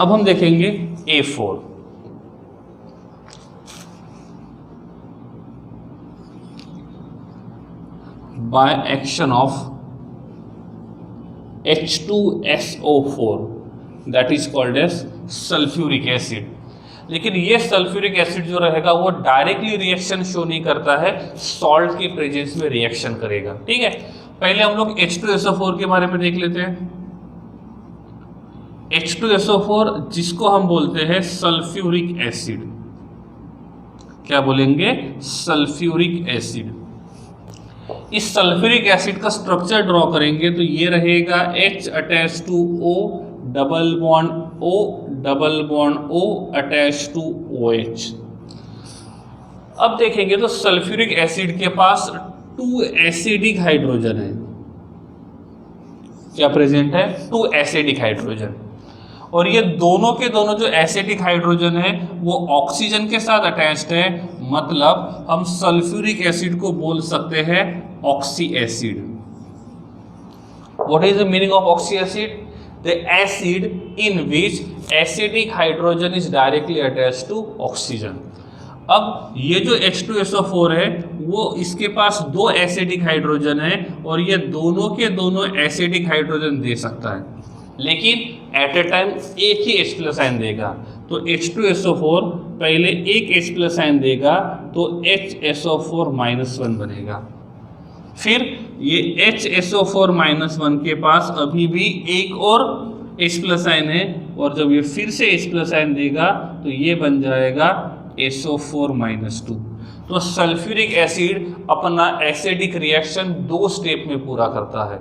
अब हम देखेंगे A4। By action of H2SO4 that is called as sulphuric acid. लेकिन ये सल्फ्यूरिक एसिड जो रहेगा वो डायरेक्टली रिएक्शन शो नहीं करता है, सॉल्ट के प्रेजेंस में रिएक्शन करेगा। ठीक है, पहले हम लोग H2SO4 के बारे में देख लेते हैं। H2SO4 जिसको हम बोलते हैं सल्फ्यूरिक एसिड, क्या बोलेंगे? Sulphuric acid. इस सल्फ्यूरिक एसिड का स्ट्रक्चर ड्रॉ करेंगे तो ये रहेगा H attach to O, double bond O, double bond O attach to OH। अब देखेंगे तो सल्फ्यूरिक एसिड के पास 2 एसिडिक हाइड्रोजन है। क्या प्रेजेंट है? 2 एसिडिक हाइड्रोजन। और ये दोनों के दोनों जो एसिडिक हाइड्रोजन है वो ऑक्सीजन के साथ अटैच्ड है, मतलब हम सल्फ्यूरिक एसिड को बोल सकते हैं oxy acid. What is the meaning of oxy acid? The acid in which acidic hydrogen is directly attached to oxygen. अब ये जो H2SO4 है वो इसके पास 2 एसिडिक हाइड्रोजन है और ये दोनों के दोनों एसिडिक हाइड्रोजन दे सकता है, लेकिन एट ए टाइम एक ही H+ आयन देगा। तो H2SO4 पहले एक H+ आयन देगा तो HSO4-1 बनेगा। फिर ये HSO4-1 के पास अभी भी एक और H+ आयन है और जब ये फिर से H+ आयन देगा तो ये बन जाएगा SO4-2। तो सल्फ्यूरिक एसिड अपना एसिडिक रिएक्शन 2 स्टेप में पूरा करता है,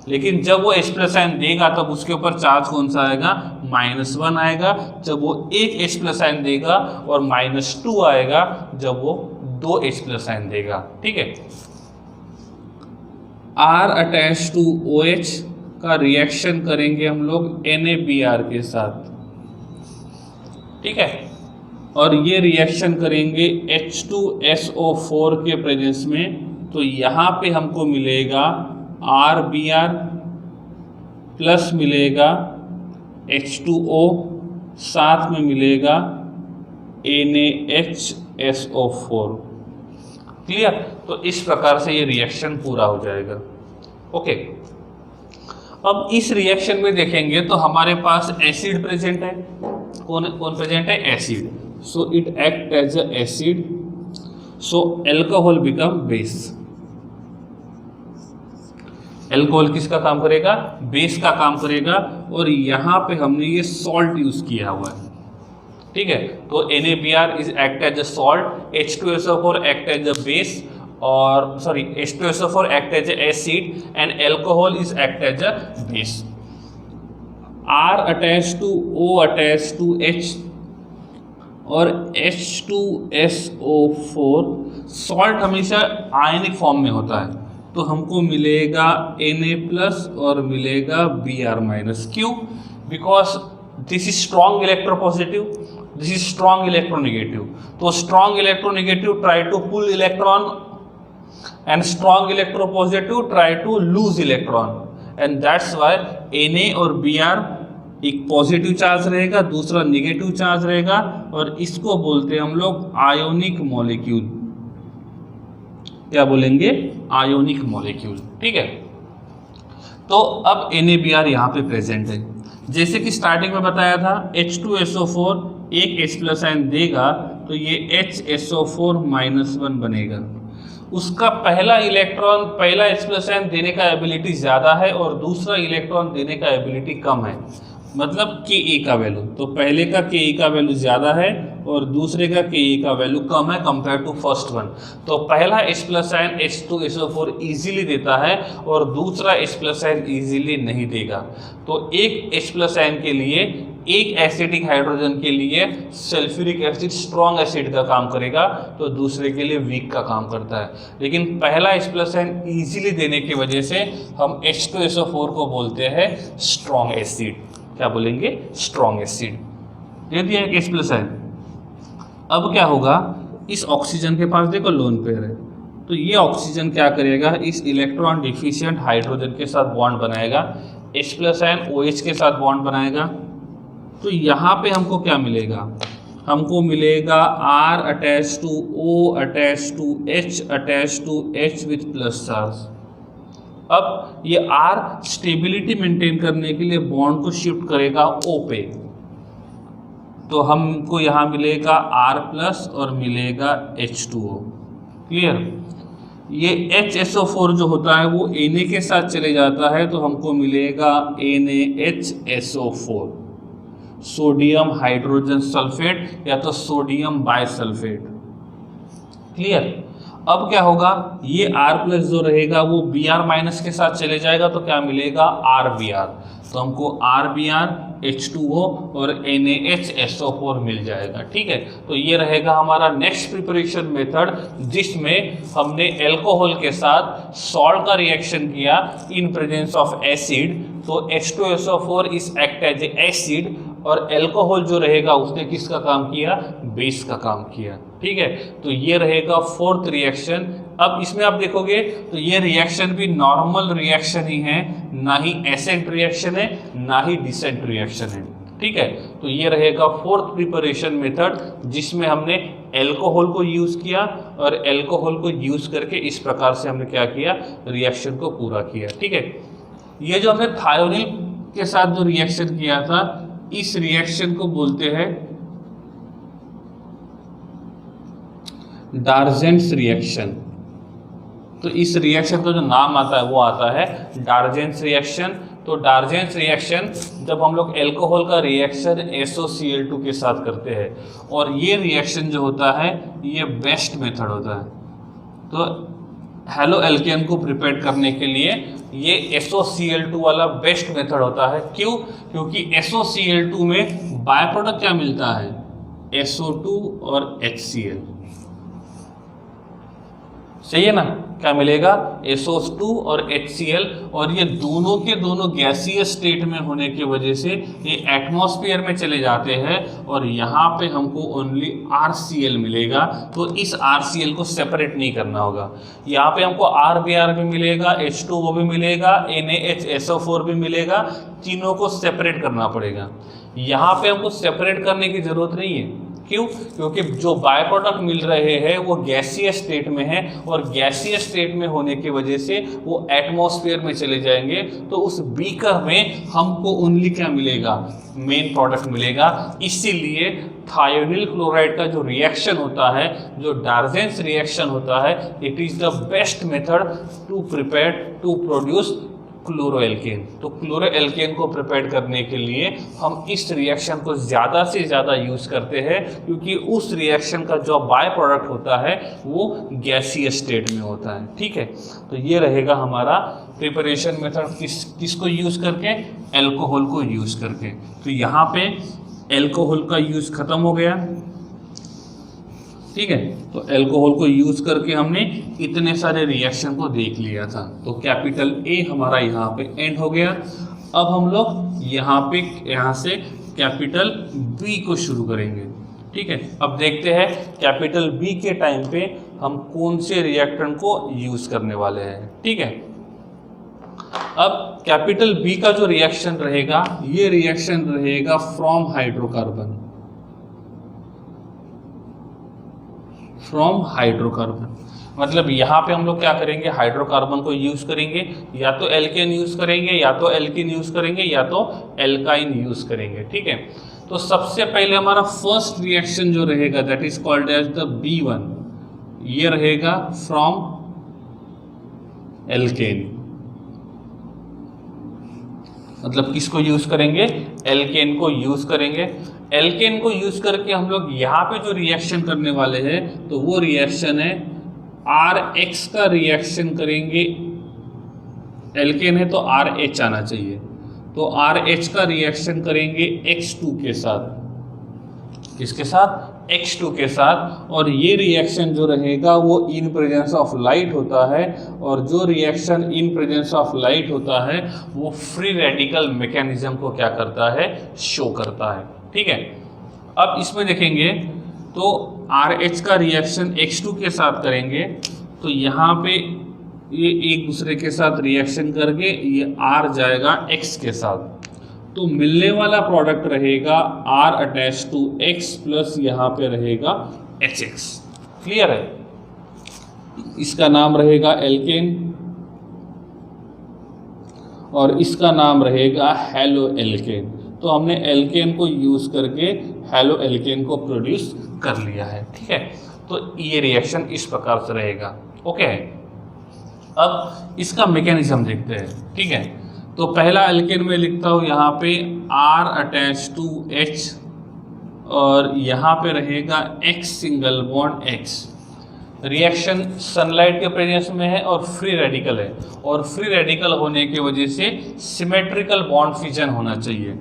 लेकिन जब वो H+ आयन देगा तब उसके ऊपर चार्ज कौन सा आएगा? -1 आएगा। जब वो एक H+ आयन देगा और -2 आएगा जब वो 2 H+ आयन देगा। ठीक है, R अटैच टू OH का रिएक्शन करेंगे हम लोग NaBr के साथ। ठीक है, और ये रिएक्शन करेंगे H2SO4 के प्रेजेंस में, तो यहाँ पे हमको मिलेगा RBr प्लस मिलेगा H2O, साथ में मिलेगा NaHSO4। क्लियर? तो इस प्रकार से ये रिएक्शन पूरा हो जाएगा। ओके, अब इस रिएक्शन में देखेंगे तो हमारे पास एसिड प्रेजेंट है। कौन कौन प्रेजेंट है? Acid. So it act as a acid, so alcohol become base. Alcohol किसका काम करेगा? बेस का काम करेगा। और यहाँ पे हमने ये सॉल्ट यूज किया हुआ है। ठीक है, तो NaBr is act as a salt, H2SO4 act as a base, और sorry H2SO4 act as a acid and alcohol is act as a base. R attach to O attach to H और H2SO4 salt हमेशा ionic form में होता है, तो हमको मिलेगा Na+ और मिलेगा Br-। क्यों? Because this is strong electropositive, this is strong electronegative. तो strong electronegative try to pull electron and strong electropositive try to lose electron, and that's why Na और Br एक पॉजिटिव चार्ज रहेगा, दूसरा negative charge रहेगा, और इसको बोलते हैं हम लोग आयोनिक मॉलिक्यूल। क्या बोलेंगे? Ionic molecule. ठीक है, तो अब NaBr यहाँ पे प्रेजेंट है। जैसे कि स्टार्टिंग में बताया था H2SO4 एक H+ आयन देगा तो ये HSO4-1 बनेगा। उसका पहला इलेक्ट्रॉन, पहला H+ आयन देने का एबिलिटी ज़्यादा है और दूसरा इलेक्ट्रॉन देने का एबिलिटी कम है, मतलब Ka का वैल्यू। तो पहले का Ka का वैल्यू ज़्यादा है और दूसरे का Ka का वैल्यू कम है कंपेयर टू फर्स्ट वन। तो पहला H+ आयन H2SO4 इजीली देता है और दूसरा H+ आयन इजीली नहीं देगा। तो एक H+ आयन के लिए, एक एसिडिक हाइड्रोजन के लिए सल्फ्यूरिक एसिड स्ट्रॉन्ग एसिड का काम करेगा, तो दूसरे के लिए वीक का काम करता है। लेकिन पहला H+ आयन इजीली देने की वजह से हम H2SO4 को बोलते हैं स्ट्रॉन्ग एसिड। क्या बोलेंगे? Strong acid. दे दिया एक H+ आयन। अब क्या होगा? इस ऑक्सीजन के पास देखो लोन पेयर है, तो ये ऑक्सीजन क्या करेगा? इस इलेक्ट्रॉन डिफिशिएंट हाइड्रोजन के साथ बॉन्ड बनाएगा, H+ आयन OH के साथ बॉन्ड बनाएगा, तो यहाँ पे हमको क्या मिलेगा, हमको मिलेगा R attach to O attach to H attach to H with plus charge. अब ये R स्टेबिलिटी मेंटेन करने के लिए बॉन्ड को शिफ्ट करेगा O पे, तो हमको यहाँ मिलेगा R प्लस और मिलेगा H2O। क्लियर? ये HSO4 जो होता है वो Na के साथ चले जाता है, तो हमको मिलेगा NaHSO4, सोडियम हाइड्रोजन सल्फेट या तो सोडियम बाइसल्फेट। क्लियर? अब क्या होगा, ये R प्लस जो रहेगा वो Br माइनस के साथ चले जाएगा, तो क्या मिलेगा RBr, तो हमको RBr H2O और NaHSO4 मिल जाएगा। ठीक है, तो ये रहेगा हमारा नेक्स्ट प्रिपरेशन मेथड, जिसमें हमने एल्कोहल के साथ सॉल्ट का रिएक्शन किया इन प्रेजेंस ऑफ एसिड। तो H2SO4 is act as a acid और एल्कोहल जो रहेगा उसने किसका काम किया, बेस का काम किया। ठीक है, तो ये रहेगा फोर्थ रिएक्शन। अब इसमें आप देखोगे तो ये रिएक्शन भी नॉर्मल रिएक्शन ही है, ना ही एसेंट रिएक्शन है ना ही डिसेंट रिएक्शन है। ठीक है, तो ये रहेगा फोर्थ प्रिपरेशन मेथड, जिसमें हमने एल्कोहल को यूज़ किया और एल्कोहल को यूज़ करके इस प्रकार से हमने क्या किया, रिएक्शन को पूरा किया। ठीक है, ये जो हमने थायोनिल के साथ जो रिएक्शन किया था, इस रिएक्शन को बोलते हैं डार्जेंस रिएक्शन। तो इस रिएक्शन का जो नाम आता है वो आता है डार्जेंस रिएक्शन। तो डार्जेंस रिएक्शन जब हम लोग एल्कोहल का रिएक्शन SOCl2 के साथ करते हैं, और ये रिएक्शन जो होता है ये बेस्ट मेथड होता है। तो हेलो एल्केन को प्रिपेयर करने के लिए ये SOCl2 वाला बेस्ट मेथड होता है। क्यों? क्योंकि SOCl2 में बाय प्रोडक्ट क्या मिलता है, SO2 और HCl। सही है ना, क्या मिलेगा, SO2 और HCl, और ये दोनों के दोनों गैसीय स्टेट में होने की वजह से ये एटमॉस्फेयर में चले जाते हैं, और यहाँ पे हमको ओनली RCl मिलेगा। तो इस RCl को सेपरेट नहीं करना होगा। यहाँ पे हमको RBr भी मिलेगा, H2O भी मिलेगा, NaHSO4 भी मिलेगा, तीनों को सेपरेट करना पड़ेगा। यहाँ पे हमको सेपरेट करने की जरूरत नहीं है। क्यों? क्योंकि जो बाय प्रोडक्ट मिल रहे हैं वो गैसीय स्टेट में है, और गैसीय स्टेट में होने की वजह से वो एटमॉस्फेयर में चले जाएंगे। तो उस बीकर में हमको ओनली क्या मिलेगा, मेन प्रोडक्ट मिलेगा। इसीलिए थायोनिल क्लोराइड का जो रिएक्शन होता है, जो डार्जेंस रिएक्शन होता है, it is the best method to prepare to produce chloroalkane. तो क्लोरोएल्केन को प्रिपेयर करने के लिए हम इस रिएक्शन को ज़्यादा से ज़्यादा यूज़ करते हैं, क्योंकि उस रिएक्शन का जो बाय प्रोडक्ट होता है वो गैसीय स्टेट में होता है। ठीक है, तो ये रहेगा हमारा प्रिपरेशन मेथड किसको यूज़ करके, एल्कोहल को यूज़ करके। तो यहाँ पे एल्कोहल का यूज़ ख़त्म हो गया। ठीक है, तो एल्कोहल को यूज़ करके हमने इतने सारे रिएक्शन को देख लिया था। तो कैपिटल A हमारा यहाँ पे एंड हो गया। अब हम लोग यहाँ से कैपिटल B को शुरू करेंगे। ठीक है, अब देखते हैं कैपिटल B के टाइम पे हम कौन से रिएक्टेंट को यूज़ करने वाले हैं। ठीक है, अब कैपिटल B का जो रिएक्शन रहेगा, ये रिएक्शन रहेगा फ्रॉम हाइड्रोकार्बन, फ्रॉम हाइड्रोकार्बन। मतलब यहाँ पे हम लोग क्या करेंगे, हाइड्रोकार्बन को यूज़ करेंगे, या तो एल्केन यूज़ करेंगे, या तो एल्कीन यूज़ करेंगे, या तो एल्काइन यूज़ करेंगे। ठीक है, तो सबसे पहले हमारा फर्स्ट रिएक्शन जो रहेगा that is called as the B1, ये रहेगा फ्रॉम एल्केन। मतलब किसको यूज़ करेंगे, एल्केन को यूज़ करेंगे। एल्केन को यूज़ करके हम लोग यहाँ पे जो रिएक्शन करने वाले हैं, तो वो रिएक्शन है RH का रिएक्शन करेंगे। एल्केन है तो RH आना चाहिए, तो RH का रिएक्शन करेंगे X2 के साथ। किसके साथ, X2 के साथ। और ये रिएक्शन जो रहेगा वो इन प्रेजेंस ऑफ लाइट होता है, और जो reaction in presence of light होता है वो फ्री रेडिकल मैकेनिज्म को क्या करता है, शो करता है। ठीक है, अब इसमें देखेंगे तो RH का रिएक्शन X2 के साथ करेंगे, तो यहाँ पे ये एक दूसरे के साथ रिएक्शन करके ये R जाएगा X के साथ। तो मिलने वाला प्रोडक्ट रहेगा R attach to X plus यहाँ पे रहेगा HX। क्लियर है? इसका नाम रहेगा एल्केन और इसका नाम रहेगा हेलो एल्केन। तो हमने एल्केन को यूज करके हेलो एल्केन को प्रोड्यूस कर लिया है। ठीक है, तो ये रिएक्शन इस प्रकार से रहेगा। ओके, अब इसका मैकेनिज्म देखते हैं। ठीक है, तो पहला एल्केन में लिखता हूँ यहाँ पे R अटैच टू H और यहाँ पे रहेगा X single bond X। Reaction sunlight के प्रेजेंस में है और फ्री रेडिकल है, और फ्री रेडिकल होने की वजह से सिमेट्रिकल बॉन्ड फिजन होना चाहिए।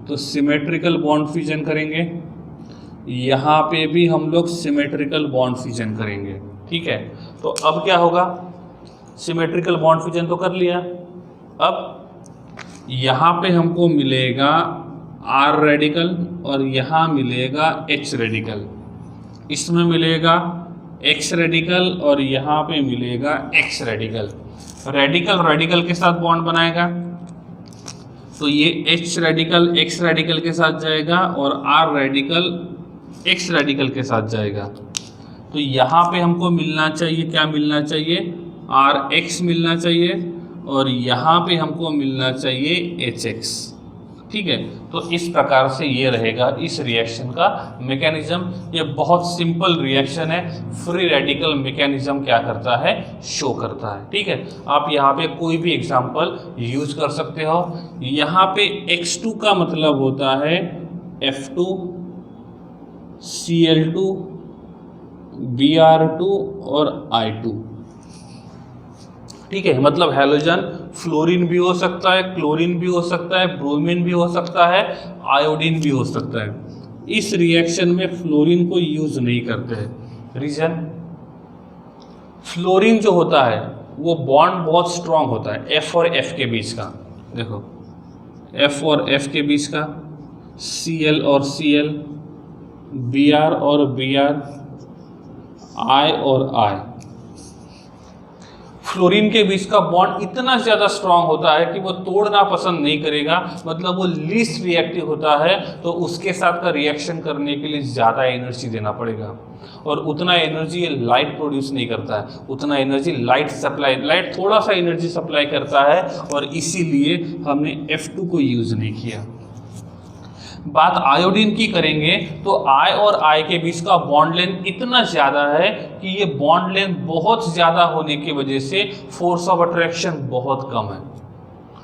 तो सिमेट्रिकल बॉन्ड फिजन करेंगे, यहाँ पे भी हम लोग सिमेट्रिकल बॉन्ड फिजन करेंगे। ठीक है, तो अब क्या होगा, सिमेट्रिकल बॉन्ड फिजन तो कर लिया। अब यहाँ पे हमको मिलेगा R रेडिकल और यहाँ मिलेगा H रेडिकल, इसमें मिलेगा X रेडिकल और यहाँ पे मिलेगा X रेडिकल। रेडिकल रेडिकल के साथ बॉन्ड बनाएगा, तो ये H रेडिकल X रेडिकल के साथ जाएगा और R रेडिकल X रेडिकल के साथ जाएगा। तो यहाँ पे हमको मिलना चाहिए, क्या मिलना चाहिए, RX मिलना चाहिए और यहाँ पे हमको मिलना चाहिए HX। ठीक है, तो इस प्रकार से ये रहेगा इस रिएक्शन का मैकेनिज्म। ये बहुत सिंपल रिएक्शन है, फ्री रेडिकल मैकेनिज्म क्या करता है, शो करता है। ठीक है, आप यहाँ पे कोई भी एग्जांपल यूज कर सकते हो। यहाँ पे X2 का मतलब होता है F2 Cl2 Br2 और I2। ठीक है, मतलब हैलोजन फ्लोरीन भी हो सकता है, क्लोरीन भी हो सकता है, ब्रोमीन भी हो सकता है, आयोडीन भी हो सकता है। इस रिएक्शन में फ्लोरीन को यूज नहीं करते हैं। रीजन, फ्लोरीन जो होता है वो बॉन्ड बहुत स्ट्रांग होता है F और F के बीच का। देखो, F और F के बीच का, Cl और Cl, Br और Br, I और I। फ्लोरीन के बीच का बॉन्ड इतना ज़्यादा स्ट्रांग होता है कि वो तोड़ना पसंद नहीं करेगा, मतलब वो लीस्ट रिएक्टिव होता है, तो उसके साथ का रिएक्शन करने के लिए ज़्यादा एनर्जी देना पड़ेगा, और उतना एनर्जी ये लाइट प्रोड्यूस नहीं करता है, उतना एनर्जी लाइट थोड़ा सा एनर्जी सप्लाई करता है, और इसीलिए हमने F2 को यूज़ नहीं किया। बात आयोडीन की करेंगे तो I और I के बीच का बॉन्ड लेंथ इतना ज़्यादा है कि ये बॉन्ड लेंथ बहुत ज़्यादा होने की वजह से फोर्स ऑफ अट्रैक्शन बहुत कम है,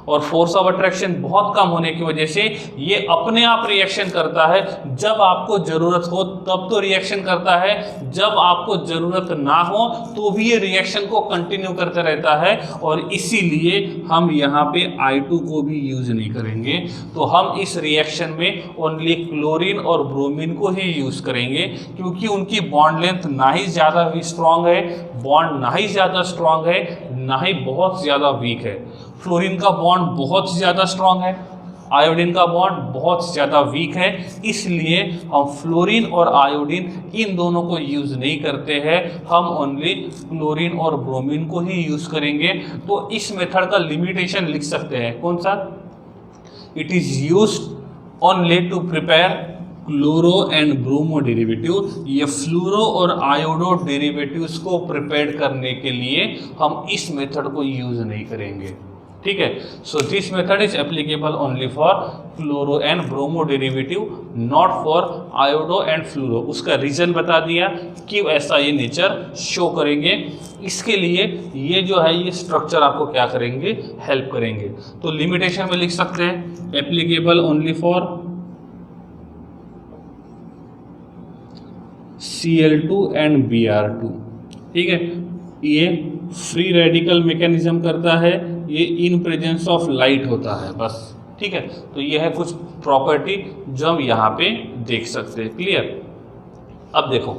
और फोर्स ऑफ अट्रैक्शन बहुत कम होने की वजह से ये अपने आप रिएक्शन करता है। जब आपको ज़रूरत हो तब तो रिएक्शन करता है, जब आपको ज़रूरत ना हो तो भी ये रिएक्शन को कंटिन्यू करते रहता है, और इसीलिए हम यहाँ पे I2 को भी यूज़ नहीं करेंगे। तो हम इस रिएक्शन में ओनली क्लोरीन और ब्रोमीन को ही यूज़ करेंगे, क्योंकि उनकी बॉन्ड लेंथ ना ही ज़्यादा स्ट्रॉन्ग है, बॉन्ड ना ही ज़्यादा स्ट्रॉन्ग है, ना ही बहुत ज़्यादा वीक है। फ्लोरीन का बॉन्ड बहुत ज़्यादा स्ट्रॉन्ग है, आयोडीन का बॉन्ड बहुत ज़्यादा वीक है, इसलिए हम फ्लोरीन और आयोडीन इन दोनों को यूज़ नहीं करते हैं, हम ओनली क्लोरीन और ब्रोमीन को ही यूज़ करेंगे। तो इस मेथड का लिमिटेशन लिख सकते हैं, कौन सा, it is used only to prepare chloro and bromo derivative. ये फ्लोरो और आयोडो डेरिवेटिव्स को प्रिपेयर करने के लिए हम इस मेथड को यूज़ नहीं करेंगे। ठीक है, so this method is applicable only for chloro and bromo derivative, not for iodo and fluoro. उसका रीजन बता दिया कि ऐसा ये नेचर शो करेंगे। इसके लिए ये जो है ये स्ट्रक्चर आपको क्या करेंगे, हेल्प करेंगे। तो लिमिटेशन में लिख सकते हैं applicable only for Cl2 and Br2। ठीक है, ये फ्री रेडिकल मैकेनिज्म करता है, ये इन प्रेजेंस ऑफ लाइट होता है बस। ठीक है, तो ये है कुछ प्रॉपर्टी जो हम यहाँ पे देख सकते हैं। क्लियर? अब देखो,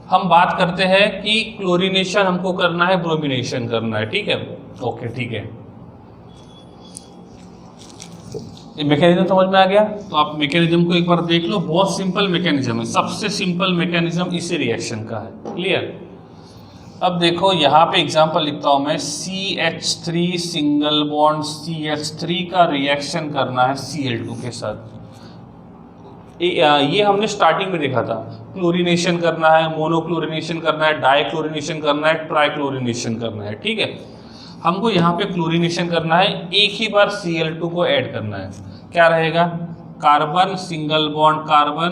हम बात करते हैं कि क्लोरीनेशन हमको करना है, ब्रोमिनेशन करना है। ठीक है, ओके, ठीक है, मैकेनिज्म समझ में आ गया? तो आप मैकेनिज्म को एक बार देख लो, बहुत सिंपल मैकेनिज्म है, सबसे सिंपल मैकेनिज्म इसी रिएक्शन का है। क्लियर? अब देखो यहाँ पे एग्जांपल लिखता हूँ मैं, CH3 सिंगल बॉन्ड CH3 का रिएक्शन करना है Cl2 के साथ। ये हमने स्टार्टिंग में देखा था। क्लोरीनेशन करना है, मोनोक्लोरीनेशन करना है, डाइक्लोरीनेशन करना है, ट्राइक्लोरीनेशन करना है, ठीक है। हमको यहाँ पे क्लोरीनेशन करना है, एक ही बार Cl2 को ऐड करना है। क्या रहेगा, carbon single bond carbon,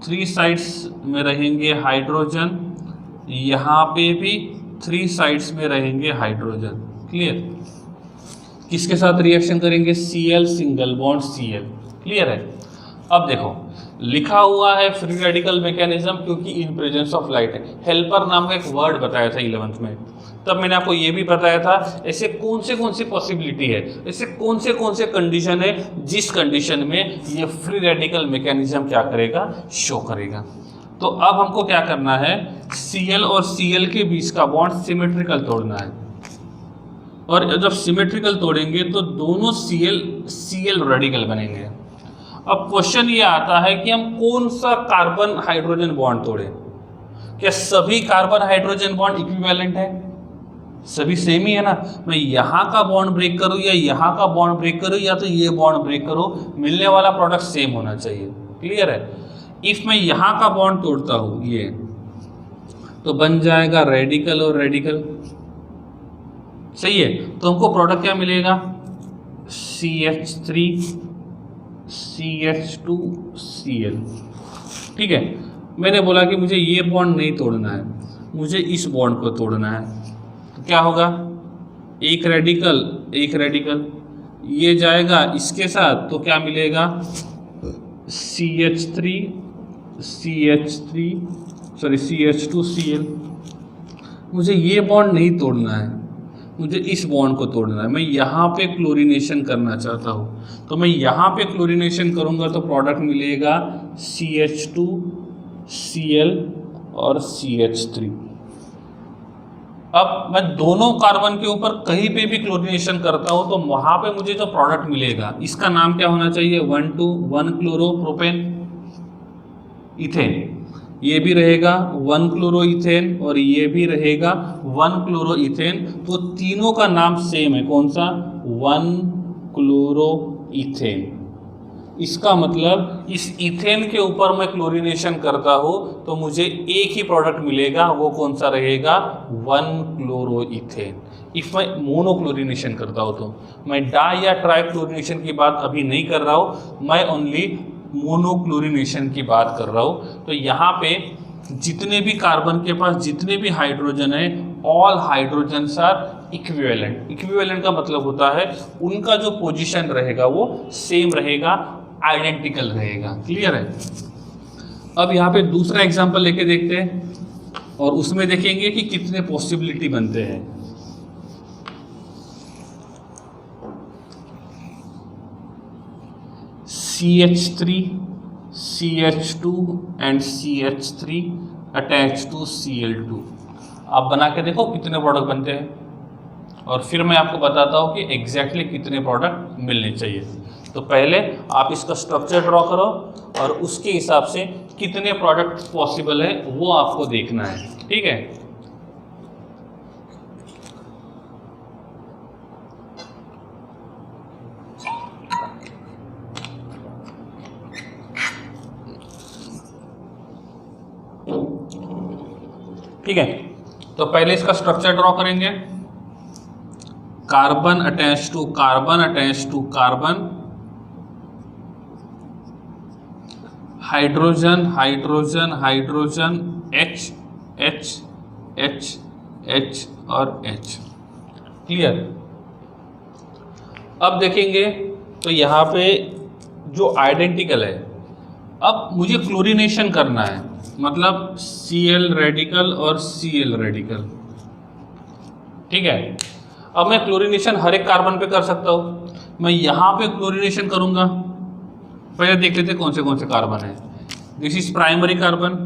3 sides में रहेंगे हाइड्रोजन, यहाँ पे भी 3 साइड्स में रहेंगे हाइड्रोजन। क्लियर, किसके साथ रिएक्शन करेंगे, Cl single bond Cl। Clear है। अब देखो लिखा हुआ है फ्री रेडिकल मैकेनिज्म, क्योंकि इन प्रेजेंस ऑफ लाइट है। हेल्पर नाम का एक वर्ड बताया था 11th में, तब मैंने आपको ये भी बताया था ऐसे कौन सी पॉसिबिलिटी है, ऐसे कौन से कंडीशन है जिस कंडीशन में ये फ्री रेडिकल मैकेनिज्म क्या करेगा, शो करेगा। तो अब हमको क्या करना है, Cl और Cl के बीच का बॉन्ड सिमेट्रिकल तोड़ना है, और जब सिमेट्रिकल तोड़ेंगे तो दोनों Cl रेडिकल बनेंगे। अब क्वेश्चन ये आता है कि हम कौन सा कार्बन हाइड्रोजन बॉन्ड तोड़ें। क्या सभी कार्बन हाइड्रोजन बॉन्ड इक्विवेलेंट है, सभी सेम ही है ना। मैं यहाँ का बॉन्ड ब्रेक करूँ या यहाँ का बॉन्ड ब्रेक करूँ या तो ये बॉन्ड ब्रेक करूँ, मिलने वाला प्रोडक्ट सेम होना चाहिए। क्लियर है। इफ मैं यहाँ का बॉन्ड तोड़ता हूँ ये, तो बन जाएगा रेडिकल और रेडिकल, सही है। तो हमको प्रोडक्ट क्या मिलेगा, CH3 CH2 Cl। ठीक है, मैंने बोला कि मुझे ये बॉन्ड नहीं तोड़ना है, मुझे इस बॉन्ड को तोड़ना है। तो क्या होगा, एक रेडिकल ये जाएगा इसके साथ, तो क्या मिलेगा, CH2 Cl। मुझे ये बॉन्ड नहीं तोड़ना है, मुझे इस बॉन्ड को तोड़ना है। मैं यहाँ पे क्लोरीनेशन करना चाहता हूँ, तो मैं यहाँ पे क्लोरीनेशन करूँगा तो प्रोडक्ट मिलेगा CH2 Cl और CH3। अब मैं दोनों कार्बन के ऊपर कहीं पे भी क्लोरीनेशन करता हूँ तो वहाँ पे मुझे जो प्रोडक्ट मिलेगा, इसका नाम क्या होना चाहिए, 1 क्लोरोप्रोपेन इथेन। ये भी रहेगा 1 क्लोरो इथेन और ये भी रहेगा 1 क्लोरो इथेन। तो तीनों का नाम सेम है, कौन सा, 1 क्लोरो इथेन। इसका मतलब इस इथेन के ऊपर मैं क्लोरीनेशन करता हूँ तो मुझे एक ही प्रोडक्ट मिलेगा, वो कौन सा रहेगा, 1 क्लोरो इथेन। इफ मैं मोनो क्लोरीनेशन करता हूँ तो मैं डाई या ट्राई क्लोरीनेशन की बात अभी नहीं कर रहा हूँ, मैं ओनली मोनोक्लोरीनेशन की बात कर रहा हूँ। तो यहाँ पे जितने भी कार्बन के पास जितने भी हाइड्रोजन है, all hydrogens are equivalent. Equivalent का मतलब होता है उनका जो पोजीशन रहेगा वो सेम रहेगा, आइडेंटिकल रहेगा। क्लियर है। अब यहाँ पे दूसरा एग्जांपल लेके देखते हैं और उसमें देखेंगे कि कितने पॉसिबिलिटी बनते हैं। CH3 CH2 and CH3 attached to Cl2। आप बना के देखो कितने प्रोडक्ट बनते हैं और फिर मैं आपको बताता हूँ कि एग्जैक्टली कितने प्रोडक्ट मिलने चाहिए। तो पहले आप इसका स्ट्रक्चर ड्रॉ करो और उसके हिसाब से कितने प्रोडक्ट पॉसिबल है वो आपको देखना है। ठीक है। ठीक है, तो पहले इसका स्ट्रक्चर ड्रॉ करेंगे। Carbon attach to carbon, hydrogen H और H। क्लियर। अब देखेंगे तो यहाँ पे जो आइडेंटिकल है, अब मुझे क्लोरीनेशन करना है, मतलब Cl रेडिकल और Cl रेडिकल। ठीक है। अब मैं क्लोरीनेशन हर एक कार्बन पे कर सकता हूँ। मैं यहाँ पे क्लोरीनेशन करूँगा। पहले देख लेते कौन से कार्बन है। This is primary carbon,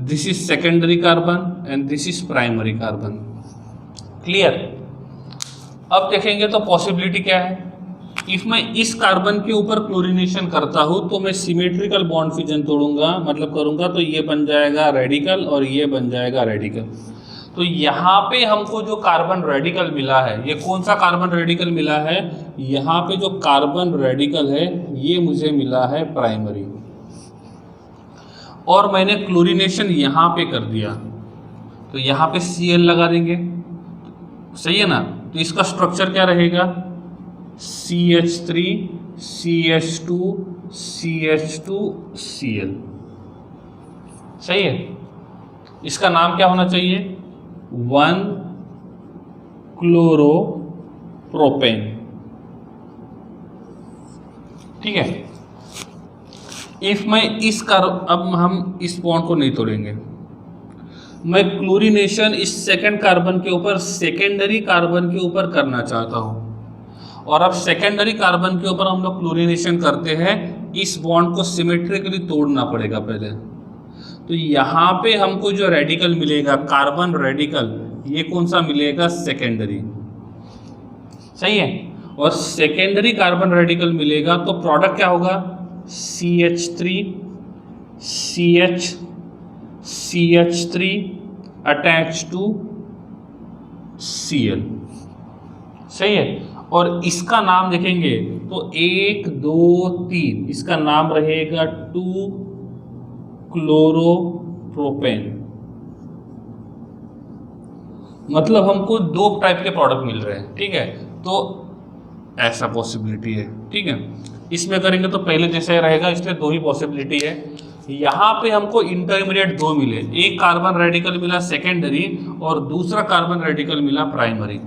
this is secondary carbon and this is primary carbon. Clear. अब देखेंगे तो पॉसिबिलिटी क्या है। इफ मैं इस कार्बन के ऊपर क्लोरीनेशन करता हूं तो मैं सिमेट्रिकल बॉन्ड फिजन तोड़ूंगा, मतलब करूंगा, तो ये बन जाएगा रेडिकल और ये बन जाएगा रेडिकल। तो यहाँ पे हमको जो कार्बन रेडिकल मिला है, ये कौन सा कार्बन रेडिकल मिला है? यहाँ पे जो कार्बन रेडिकल है ये मुझे मिला है प्राइमरी, और मैंने क्लोरीनेशन यहाँ पे कर दिया, तो यहाँ पे Cl लगा देंगे, सही है ना। तो इसका स्ट्रक्चर क्या रहेगा? CH3 CH2 CH2 Cl, सही है। इसका नाम क्या होना चाहिए? 1 क्लोरोप्रोपेन, ठीक है। इफ मैं अब हम इस बॉन्ड को नहीं तोड़ेंगे, मैं क्लोरीनेशन इस सेकंड कार्बन के ऊपर सेकेंडरी कार्बन के ऊपर करना चाहता हूं, और अब सेकेंडरी कार्बन के ऊपर हम लोग क्लोरीनेशन करते हैं, इस बॉन्ड को सिमेट्रिकली तोड़ना पड़ेगा पहले। तो यहाँ पे हमको जो रेडिकल मिलेगा, कार्बन रेडिकल, ये कौन सा मिलेगा? सेकेंडरी, सही है। और सेकेंडरी कार्बन रेडिकल मिलेगा तो प्रोडक्ट क्या होगा? CH3 CH3 attach to Cl, सही है। और इसका नाम देखेंगे तो 1 2 3, इसका नाम रहेगा 2 क्लोरोप्रोपेन। मतलब हमको दो टाइप के प्रोडक्ट मिल रहे हैं, ठीक है। तो ऐसा पॉसिबिलिटी है, ठीक है। इसमें करेंगे तो पहले जैसे रहेगा, इसमें दो ही पॉसिबिलिटी है। यहाँ पे हमको इंटरमीडिएट दो मिले, एक कार्बन रेडिकल मिला सेकेंडरी और दूसरा कार्बन रेडिकल मिला प्राइमरी।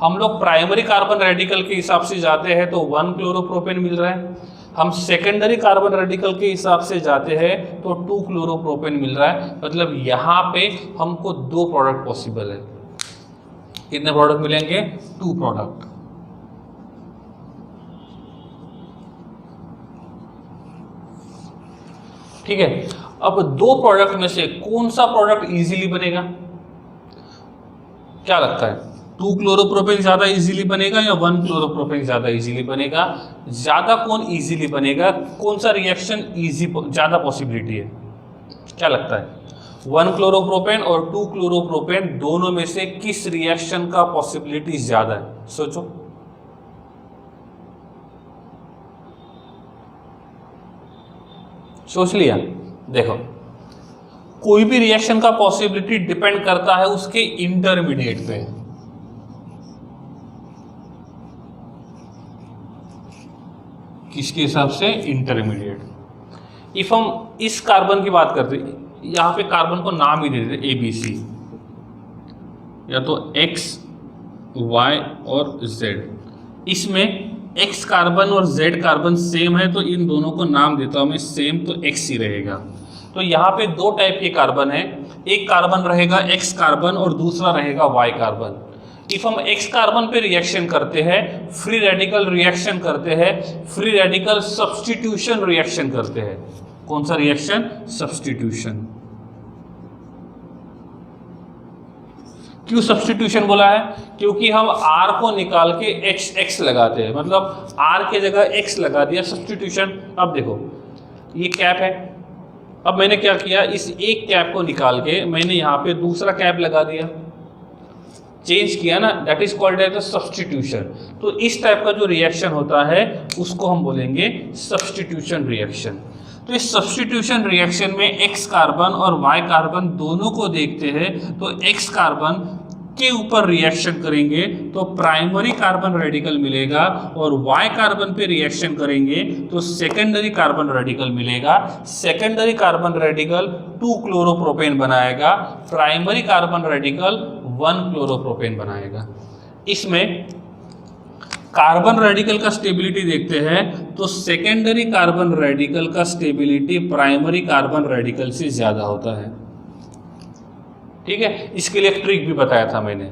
हम लोग प्राइमरी कार्बन रेडिकल के हिसाब से जाते हैं तो 1 क्लोरोप्रोपेन मिल रहा है, हम सेकेंडरी कार्बन रेडिकल के हिसाब से जाते हैं तो 2 क्लोरोप्रोपेन मिल रहा है। मतलब यहाँ पे हमको दो प्रोडक्ट पॉसिबल है। कितने प्रोडक्ट मिलेंगे? 2 प्रोडक्ट। ठीक है। अब दो प्रोडक्ट में से कौन सा प्रोडक्ट इजीली बनेगा? क्या लगता है? 2 क्लोरोप्रोपेन ज्यादा इजीली बनेगा या 1 क्लोरोप्रोपेन ज्यादा इजीली बनेगा? ज्यादा कौन इजीली बनेगा? कौन सा रिएक्शन इजी ज्यादा पॉसिबिलिटी है? क्या लगता है? 1 क्लोरोप्रोपेन और 2 क्लोरोप्रोपेन दोनों में से किस रिएक्शन का पॉसिबिलिटी ज्यादा है? सोचो। सोच लिया? देखो, कोई भी रिएक्शन का पॉसिबिलिटी डिपेंड करता है उसके इंटरमीडिएट पे। किसके हिसाब से? इंटरमीडिएट। इफ हम इस कार्बन की बात करते, यहां पे कार्बन को नाम ही दे देते ABC, या तो X, Y और Z। इसमें X कार्बन और Z कार्बन सेम है तो इन दोनों को नाम देता हूं मैं सेम, तो X ही रहेगा। तो यहाँ पे दो टाइप के कार्बन है, एक कार्बन रहेगा X कार्बन और दूसरा रहेगा Y कार्बन। इफ हम X कार्बन पे रिएक्शन करते हैं, फ्री रेडिकल रिएक्शन करते हैं, फ्री रेडिकल सब्स्टिट्यूशन रिएक्शन करते हैं। कौन सा रिएक्शन? सब्स्टिट्यूशन। क्यों सब्स्टिट्यूशन बोला है? क्योंकि हम R को निकाल के X लगाते हैं, मतलब R के जगह X लगा दिया, सब्स्टिट्यूशन। अब देखो, ये कैप है, अब मैंने क्या किया, इस एक कैप को निकाल के मैंने यहाँ पे दूसरा कैप लगा दिया, चेंज किया ना, that is called as substitution. तो इस टाइप का जो रिएक्शन होता है उसको हम बोलेंगे सब्स्टिट्यूशन रिएक्शन। तो इस सब्स्टिट्यूशन रिएक्शन में X कार्बन और Y कार्बन दोनों को देखते हैं, तो X कार्बन के ऊपर रिएक्शन करेंगे तो प्राइमरी कार्बन रेडिकल मिलेगा, और Y कार्बन पे रिएक्शन करेंगे तो सेकेंडरी कार्बन रेडिकल मिलेगा। सेकेंडरी कार्बन रेडिकल 2 क्लोरोप्रोपेन बनाएगा, प्राइमरी कार्बन रेडिकल 1 क्लोरोप्रोपेन बनाएगा। इसमें कार्बन रेडिकल का स्टेबिलिटी देखते हैं तो सेकेंडरी कार्बन रेडिकल का स्टेबिलिटी प्राइमरी कार्बन रेडिकल से ज्यादा होता है। ठीक है, इसके लिए एक ट्रिक भी बताया था मैंने।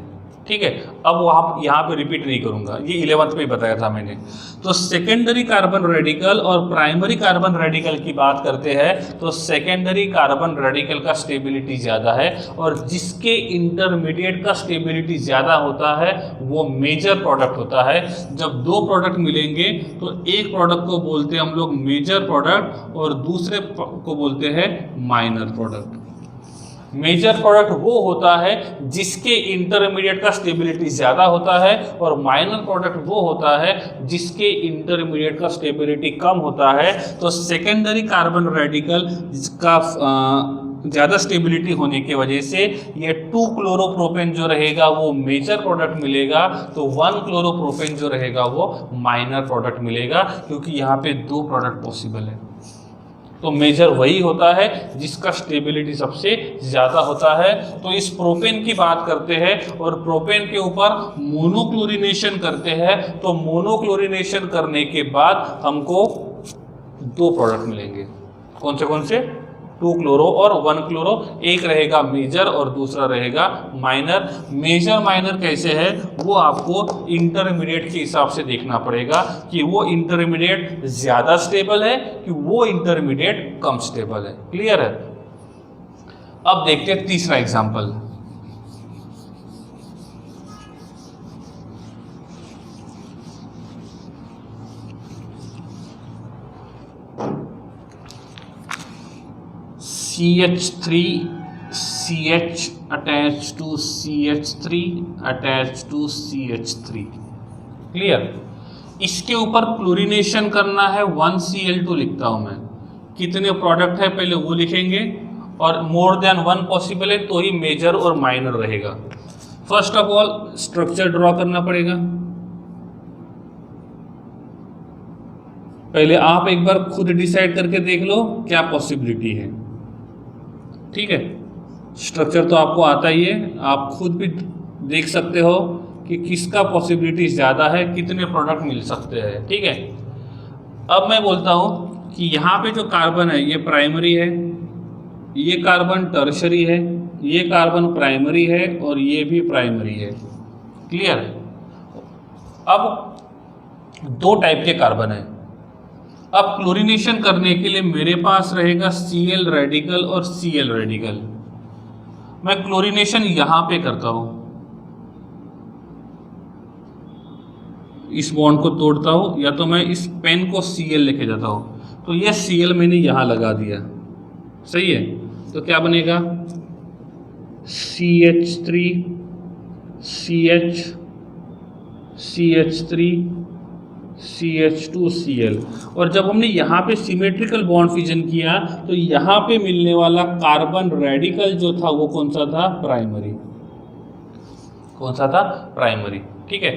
ठीक है, अब वहाँ यहाँ पे रिपीट नहीं करूंगा, ये 11th में ही बताया था मैंने। तो सेकेंडरी कार्बन रेडिकल और प्राइमरी कार्बन रेडिकल की बात करते हैं तो सेकेंडरी कार्बन रेडिकल का स्टेबिलिटी ज़्यादा है, और जिसके इंटरमीडिएट का स्टेबिलिटी ज़्यादा होता है वो मेजर प्रोडक्ट होता है। जब दो प्रोडक्ट मिलेंगे तो एक प्रोडक्ट को बोलते हैं हम लोग मेजर प्रोडक्ट और दूसरे को बोलते हैं माइनर प्रोडक्ट। मेजर प्रोडक्ट वो होता है जिसके इंटरमीडिएट का स्टेबिलिटी ज़्यादा होता है, और माइनर प्रोडक्ट वो होता है जिसके इंटरमीडिएट का स्टेबिलिटी कम होता है। तो सेकेंडरी कार्बन रेडिकल जिसका ज़्यादा स्टेबिलिटी होने की वजह से ये 2-क्लोरोप्रोपेन जो रहेगा वो मेजर प्रोडक्ट मिलेगा, तो 1-क्लोरोप्रोपेन जो रहेगा वो माइनर प्रोडक्ट मिलेगा, क्योंकि यहाँ पे दो प्रोडक्ट पॉसिबल है। तो मेजर वही होता है जिसका स्टेबिलिटी सबसे ज़्यादा होता है। तो इस प्रोपेन की बात करते हैं और प्रोपेन के ऊपर मोनोक्लोरिनेशन करते हैं, तो मोनोक्लोरिनेशन करने के बाद हमको दो प्रोडक्ट मिलेंगे। कौन से 2-क्लोरो और 1-क्लोरो, एक रहेगा मेजर और दूसरा रहेगा माइनर। मेजर माइनर कैसे है वो आपको इंटरमीडिएट के हिसाब से देखना पड़ेगा कि वो इंटरमीडिएट ज़्यादा स्टेबल है कि वो इंटरमीडिएट कम स्टेबल है। क्लियर है? अब देखते हैं तीसरा example. CH3 CH attached to CH3 attached to CH3। Clear? इसके ऊपर क्लोरीनेशन करना है, 1Cl2 लिखता हूं मैं। कितने प्रोडक्ट है पहले वो लिखेंगे, और मोर देन 1 पॉसिबल है तो ही मेजर और माइनर रहेगा। First of all structure draw करना पड़ेगा। पहले आप एक बार खुद डिसाइड करके देख लो क्या पॉसिबिलिटी है। ठीक है, स्ट्रक्चर तो आपको आता ही है, आप खुद भी देख सकते हो कि किसका पॉसिबिलिटी ज़्यादा है, कितने प्रोडक्ट मिल सकते हैं। ठीक है, अब मैं बोलता हूँ कि यहाँ पे जो कार्बन है ये प्राइमरी है, ये कार्बन टर्शरी है, ये कार्बन प्राइमरी है और ये भी प्राइमरी है। क्लियर? अब दो टाइप के कार्बन है। अब क्लोरीनेशन करने के लिए मेरे पास रहेगा Cl रेडिकल और Cl रेडिकल। मैं क्लोरीनेशन यहां पे करता हूं, इस बॉन्ड को तोड़ता हूं, या तो मैं इस पेन को Cl लेके जाता हूं। तो ये Cl मैंने यहां लगा दिया, सही है। तो क्या बनेगा CH3 CH CH3 CH2Cl। और जब हमने यहाँ पे सिमेट्रिकल बॉन्ड फिजन किया तो यहाँ पे मिलने वाला कार्बन रेडिकल जो था वो कौन सा था? प्राइमरी। कौन सा था? प्राइमरी। ठीक है,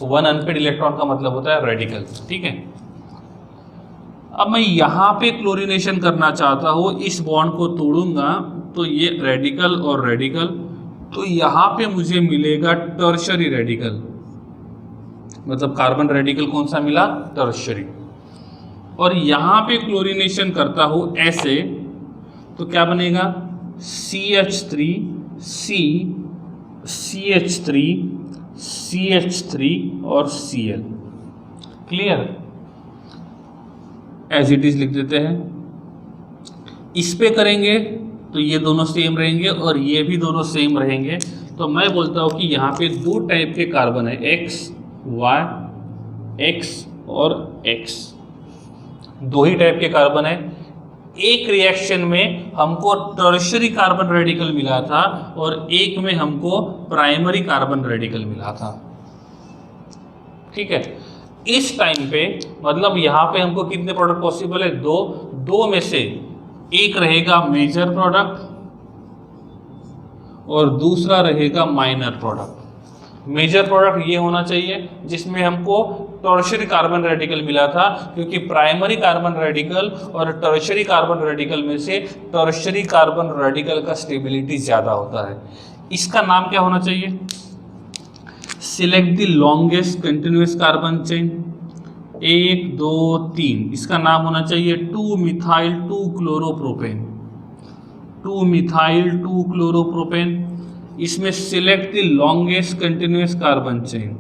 1 अनपेड इलेक्ट्रॉन का मतलब होता है रेडिकल। ठीक है, अब मैं यहाँ पे क्लोरीनेशन करना चाहता हूँ, इस बॉन्ड को तोड़ूंगा तो ये रेडिकल और रेडिकल, तो यहाँ पे मुझे मिलेगा टर्शरी रेडिकल। मतलब कार्बन रेडिकल कौन सा मिला? टर्शरी। और यहाँ पे क्लोरीनेशन करता हूँ ऐसे, तो क्या बनेगा CH3 C CH3 CH3 और Cl। Clear? As it is लिख देते हैं। इस पे करेंगे तो ये दोनों सेम रहेंगे और ये भी दोनों सेम रहेंगे। तो मैं बोलता हूँ कि यहाँ पे दो टाइप के कार्बन है, X Y X और X, दो ही टाइप के कार्बन है। एक रिएक्शन में हमको टर्शरी कार्बन रेडिकल मिला था और एक में हमको प्राइमरी कार्बन रेडिकल मिला था। ठीक है, इस टाइम पे मतलब यहाँ पे हमको कितने प्रोडक्ट पॉसिबल है? दो में से एक रहेगा मेजर प्रोडक्ट और दूसरा रहेगा माइनर प्रोडक्ट। मेजर प्रोडक्ट ये होना चाहिए जिसमें हमको टर्शरी कार्बन रेडिकल मिला था, क्योंकि प्राइमरी कार्बन रेडिकल और टर्शरी कार्बन रेडिकल में से टर्शरी कार्बन रेडिकल का स्टेबिलिटी ज़्यादा होता है। इसका नाम क्या होना चाहिए? Select the longest continuous carbon chain. 1 2 3, इसका नाम होना चाहिए 2-मिथाइल 2-क्लोरोप्रोपेन। Two methyl two chloropropane. इसमें select the longest continuous carbon chain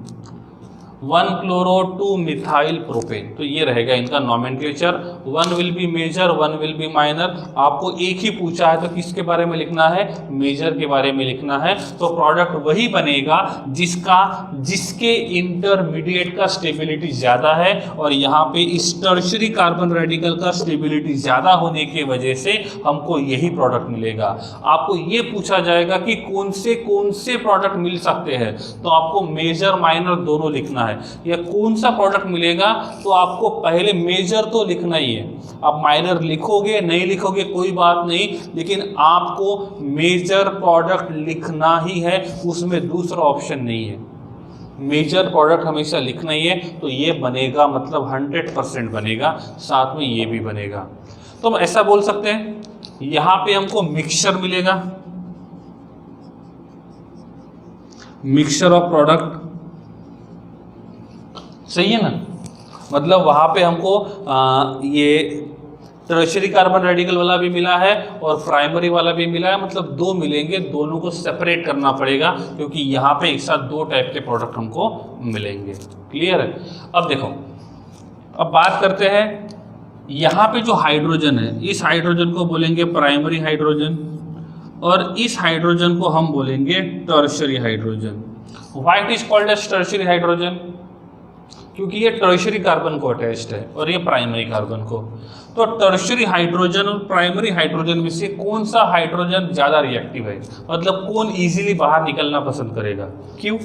1 chloro 2 methyl propane. तो ये रहेगा इनका nomenclature. 1 will be major, 1 will be minor. आपको एक ही पूछा है तो किसके बारे में लिखना है? मेजर के बारे में लिखना है। तो प्रोडक्ट वही बनेगा जिसके इंटरमीडिएट का स्टेबिलिटी ज़्यादा है, और यहाँ पे इस टर्शरी कार्बन रेडिकल का स्टेबिलिटी ज़्यादा होने की वजह से हमको यही प्रोडक्ट मिलेगा। आपको ये पूछा जाएगा कि कौन से प्रोडक्ट मिल सकते हैं, तो आपको मेजर माइनर दोनों लिखना है। या कौन सा प्रोडक्ट मिलेगा, तो आपको पहले मेजर तो लिखना ही है। आप माइनर लिखोगे नहीं लिखोगे कोई बात नहीं, लेकिन आपको मेजर प्रोडक्ट लिखना ही है, उसमें दूसरा ऑप्शन नहीं है। मेजर प्रोडक्ट हमेशा लिखना ही है। तो ये बनेगा, मतलब 100% बनेगा, साथ में ये भी बनेगा। तो हम ऐसा बोल सकते हैं, यहां पे हमको मिक्सचर मिलेगा, मिक्सचर ऑफ प्रोडक्ट, सही है ना। मतलब वहाँ पे हमको ये टर्शरी कार्बन रेडिकल वाला भी मिला है और प्राइमरी वाला भी मिला है, मतलब दो मिलेंगे, दोनों को सेपरेट करना पड़ेगा क्योंकि यहाँ पे एक साथ दो टाइप के प्रोडक्ट हमको मिलेंगे। क्लियर है। अब देखो, अब बात करते हैं, यहाँ पे जो हाइड्रोजन है, इस हाइड्रोजन को बोलेंगे प्राइमरी हाइड्रोजन और इस हाइड्रोजन को हम बोलेंगे tertiary hydrogen. Why it is called as tertiary hydrogen? क्योंकि ये टर्शरी कार्बन को अटैच्ड है और ये प्राइमरी कार्बन को। तो टर्शरी हाइड्रोजन और प्राइमरी हाइड्रोजन में से कौन सा हाइड्रोजन ज़्यादा रिएक्टिव है, मतलब कौन इजीली बाहर निकलना पसंद करेगा? क्यों?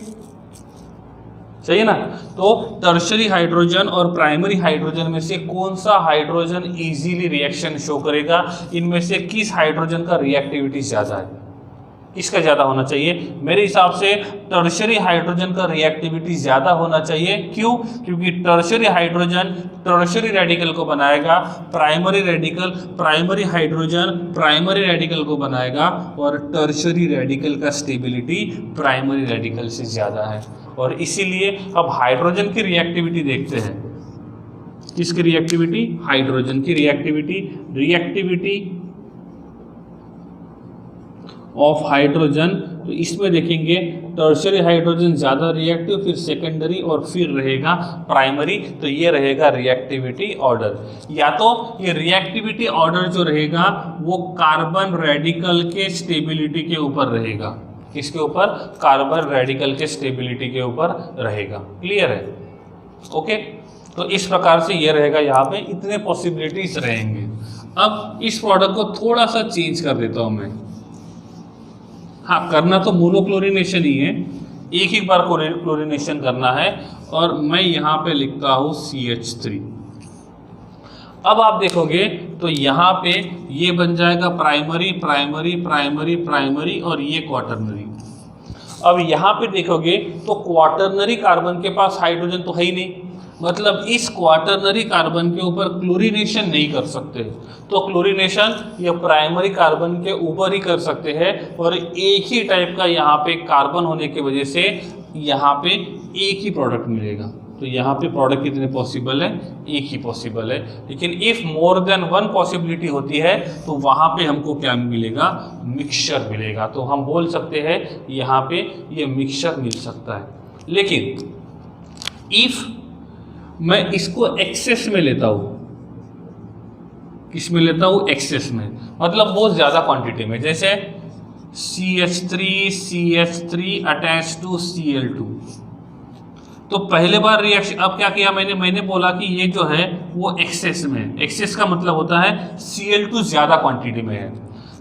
सही है ना। तो टर्शरी हाइड्रोजन और प्राइमरी हाइड्रोजन में से कौन सा हाइड्रोजन इजीली रिएक्शन शो करेगा? इनमें से किस हाइड्रोजन का रिएक्टिविटी ज़्यादा है? इसका ज़्यादा होना चाहिए। मेरे हिसाब से टर्शरी हाइड्रोजन का रिएक्टिविटी ज़्यादा होना चाहिए। क्यों? क्योंकि टर्शरी हाइड्रोजन टर्शरी रेडिकल को बनाएगा, primary radical primary hydrogen primary radical को बनाएगा, और टर्शरी रेडिकल का स्टेबिलिटी प्राइमरी रेडिकल से ज़्यादा है। और इसीलिए अब हाइड्रोजन की रिएक्टिविटी देखते हैं। किसकी रिएक्टिविटी? हाइड्रोजन की रिएक्टिविटी ऑफ हाइड्रोजन। तो इसमें देखेंगे टर्शरी हाइड्रोजन ज़्यादा रिएक्टिव, फिर सेकेंडरी और फिर रहेगा प्राइमरी। तो ये रहेगा रिएक्टिविटी ऑर्डर। या तो ये रिएक्टिविटी ऑर्डर जो रहेगा वो कार्बन रेडिकल के स्टेबिलिटी के ऊपर रहेगा। किसके ऊपर? कार्बन रेडिकल के स्टेबिलिटी के ऊपर रहेगा। क्लियर है? ओके। तो इस प्रकार से ये रहेगा, यहाँ पे इतने पॉसिबिलिटीज रहेंगे। अब इस प्रोडक्ट को थोड़ा सा चेंज कर देता हूँ मैं। हाँ, करना तो मोनोक्लोरिनेशन ही है, एक ही बार क्लोरिनेशन करना है, और मैं यहाँ पे लिखता हूँ CH3। अब आप देखोगे तो यहाँ पे ये बन जाएगा प्राइमरी प्राइमरी प्राइमरी प्राइमरी और ये क्वाटरनरी। अब यहाँ पे देखोगे तो क्वाटरनरी कार्बन के पास हाइड्रोजन तो है ही नहीं, मतलब इस क्वाटरनरी कार्बन के ऊपर क्लोरिनेशन नहीं कर सकते। तो क्लोरिनेशन ये प्राइमरी कार्बन के ऊपर ही कर सकते हैं, और एक ही टाइप का यहाँ पे कार्बन होने की वजह से यहाँ पे एक ही प्रोडक्ट मिलेगा। तो यहाँ पे प्रोडक्ट कितने पॉसिबल है? एक ही पॉसिबल है। लेकिन if more than one possibility होती है तो वहाँ पे हमको क्या मिलेगा? मिक्सचर मिलेगा। तो हम बोल सकते हैं यहाँ पे ये मिक्सचर मिल सकता है। लेकिन इफ़ मैं इसको एक्सेस में लेता हूँ, किसमें लेता हूँ? एक्सेस में, मतलब बहुत ज़्यादा क्वांटिटी में, जैसे CH3 अटैच टू Cl2। तो पहले बार रिएक्शन, अब क्या किया मैंने बोला कि ये जो है वो एक्सेस में, एक्सेस का मतलब होता है Cl2 ज़्यादा क्वांटिटी में है।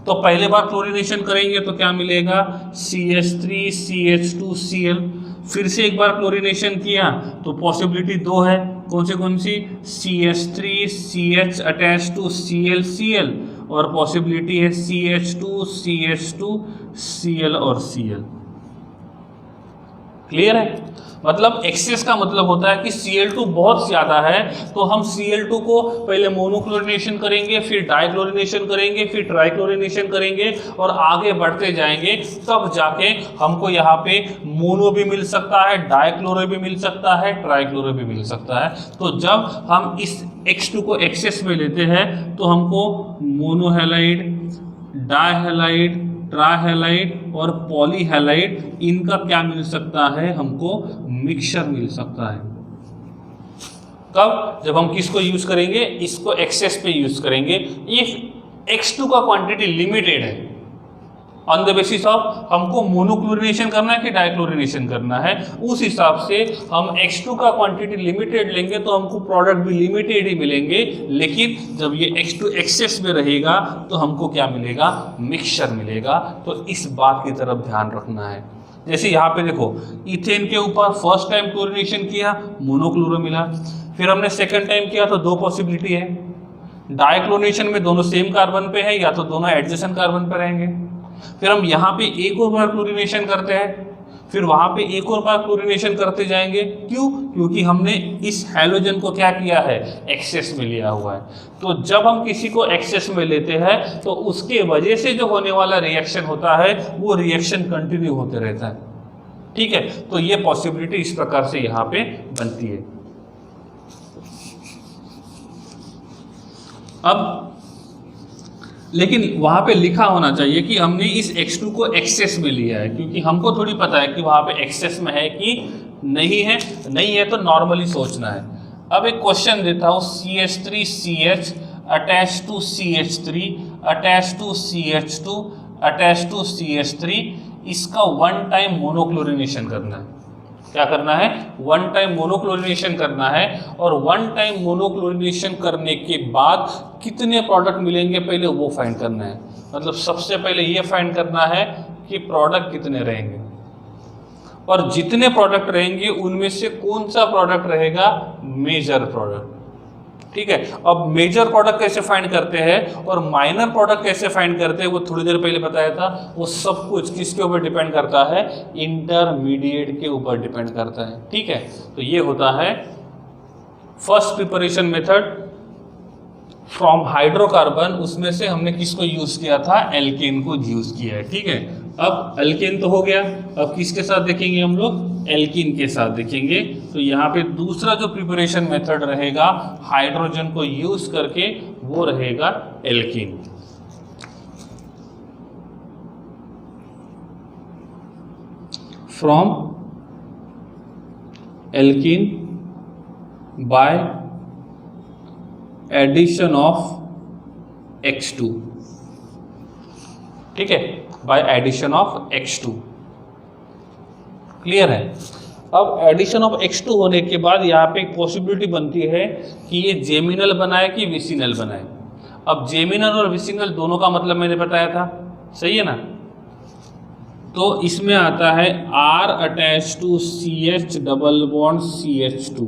तो पहले बार क्लोरिनेशन करेंगे तो क्या मिलेगा? CH3 CH2 Cl। फिर से एक बार क्लोरिनेशन किया तो पॉसिबिलिटी दो है। कौन सी? CH3 CH attach to Cl और पॉसिबिलिटी है CH2 Cl और Cl। क्लियर है? मतलब एक्सेस का मतलब होता है कि Cl2 बहुत ज़्यादा है, तो हम Cl2 को पहले मोनोक्लोरिनेशन करेंगे, फिर डाइक्लोरिनेशन करेंगे, फिर ट्राइक्लोरिनेशन करेंगे, और आगे बढ़ते जाएंगे, तब जाके हमको यहाँ पे मोनो भी मिल सकता है, डाइक्लोरो भी मिल सकता है, ट्राइक्लोरो भी मिल सकता है। तो जब हम इस X2 को एक्सेस में लेते हैं तो हमको मोनोहेलाइड, डाइहेलाइड, ट्राइहैलाइड और पॉलीहैलाइड, इनका क्या मिल सकता है, हमको मिक्सचर मिल सकता है। कब? जब हम किसको यूज करेंगे, इसको एक्सेस पे यूज करेंगे। इफ X2 का क्वांटिटी लिमिटेड है, ऑन द बेसिस ऑफ हमको मोनोक्लोरिनेशन करना है कि डाइक्लोरिनेशन करना है, उस हिसाब से हम X2 का क्वांटिटी लिमिटेड लेंगे तो हमको प्रोडक्ट भी लिमिटेड ही मिलेंगे। लेकिन जब ये X2 एक्सेस में रहेगा तो हमको क्या मिलेगा, मिक्सचर मिलेगा। तो इस बात की तरफ ध्यान रखना है। जैसे यहाँ पे देखो, इथेन के ऊपर फर्स्ट टाइम क्लोरिनेशन किया, मोनोक्लोरो मिला। फिर हमने सेकंड टाइम किया तो दो पॉसिबिलिटी है, डाइक्लोरिनेशन में दोनों सेम कार्बन पे है या तो दोनों एडजेसेंट कार्बन पे रहेंगे। फिर हम यहाँ पे एक और बार क्लोरिनेशन करते हैं, फिर वहाँ पे एक और बार क्लोरिनेशन करते जाएंगे। क्यों? क्योंकि हमने इस हैलोजन को क्या किया है, एक्सेस में लिया हुआ है। तो जब हम किसी को एक्सेस में लेते हैं तो उसके वजह से जो होने वाला रिएक्शन होता है वो रिएक्शन कंटिन्यू होते रहता है। ठीक है, तो ये पॉसिबिलिटी इस प्रकार से यहाँ पे बनती है। अब लेकिन वहाँ पे लिखा होना चाहिए कि हमने इस X2 को एक्सेस में लिया है, क्योंकि हमको थोड़ी पता है कि वहाँ पे एक्सेस में है कि नहीं है। नहीं है तो नॉर्मली सोचना है। अब एक क्वेश्चन देता हूँ, CH3CH attach to CH3 attach to CH2 attach to CH3, इसका वन टाइम मोनोक्लोरिनेशन करना है। क्या करना है, वन टाइम मोनोक्लोरिनेशन करना है। और वन टाइम मोनोक्लोरिनेशन करने के बाद कितने प्रोडक्ट मिलेंगे पहले वो फाइंड करना है। मतलब सबसे पहले ये फाइंड करना है कि प्रोडक्ट कितने रहेंगे, और जितने प्रोडक्ट रहेंगे उनमें से कौन सा प्रोडक्ट रहेगा, मेजर प्रोडक्ट। ठीक है, अब मेजर प्रोडक्ट कैसे फाइंड करते हैं और माइनर प्रोडक्ट कैसे फाइंड करते हैं वो थोड़ी देर पहले बताया था। वो सब कुछ किसके ऊपर डिपेंड करता है, इंटरमीडिएट के ऊपर डिपेंड करता है। ठीक है, तो ये होता है first preparation method from hydrocarbon. उसमें से हमने किसको यूज किया था, एल्केन को यूज किया है। ठीक है, अब एल्केन तो हो गया, अब किसके साथ देखेंगे हम लोग, एल्कीन के साथ देखेंगे। तो यहाँ पे दूसरा जो प्रिपरेशन मेथड रहेगा हाइड्रोजन को यूज करके, वो रहेगा alkene. From alkene by addition of X2। ठीक है, bye addition of X2। Clear है। अब एडिशन ऑफ X2 होने के बाद यहाँ पे एक पॉसिबिलिटी बनती है कि ये जेमिनल बनाए कि विसिनल बनाए। अब जेमिनल और विसिनल दोनों का मतलब मैंने बताया था, सही है ना। तो इसमें आता है R attach to CH double bond CH2,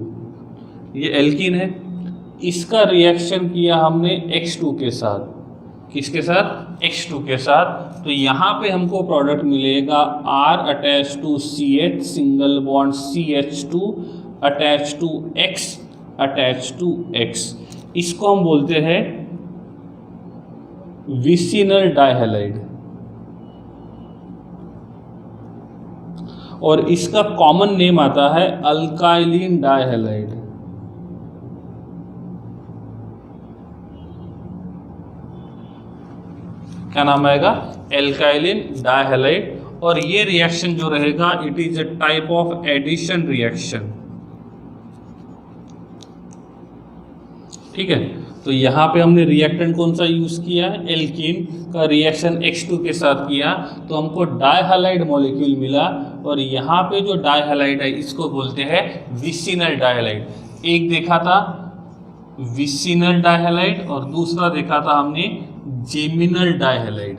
ये एल्कीन है। इसका रिएक्शन किया हमने X2 के साथ, किसके साथ, X2 के साथ। तो यहाँ पे हमको प्रोडक्ट मिलेगा R attach to CH single bond CH2 attach to X attach to X। इसको हम बोलते हैं विसिनल डाइहैलाइड, और इसका कॉमन नेम आता है अल्काइलिन डाइहैलाइड। क्या नाम आएगा, एल्काइलिन डाइहैलाइड। और ये रिएक्शन जो रहेगा it is a type of addition reaction. ठीक है, तो यहाँ पे हमने रिएक्टेंट कौन सा यूज किया है, एल्कीन का रिएक्शन X2 के साथ किया, तो हमको डाइहैलाइड मॉलिक्यूल मिला। और यहाँ पे जो डाइहैलाइड है इसको बोलते हैं विसिनल डाइहैलाइड। एक देखा था विसिनल डाइहैलाइड और दूसरा देखा था हमने जेमिनल डाइहैलाइड।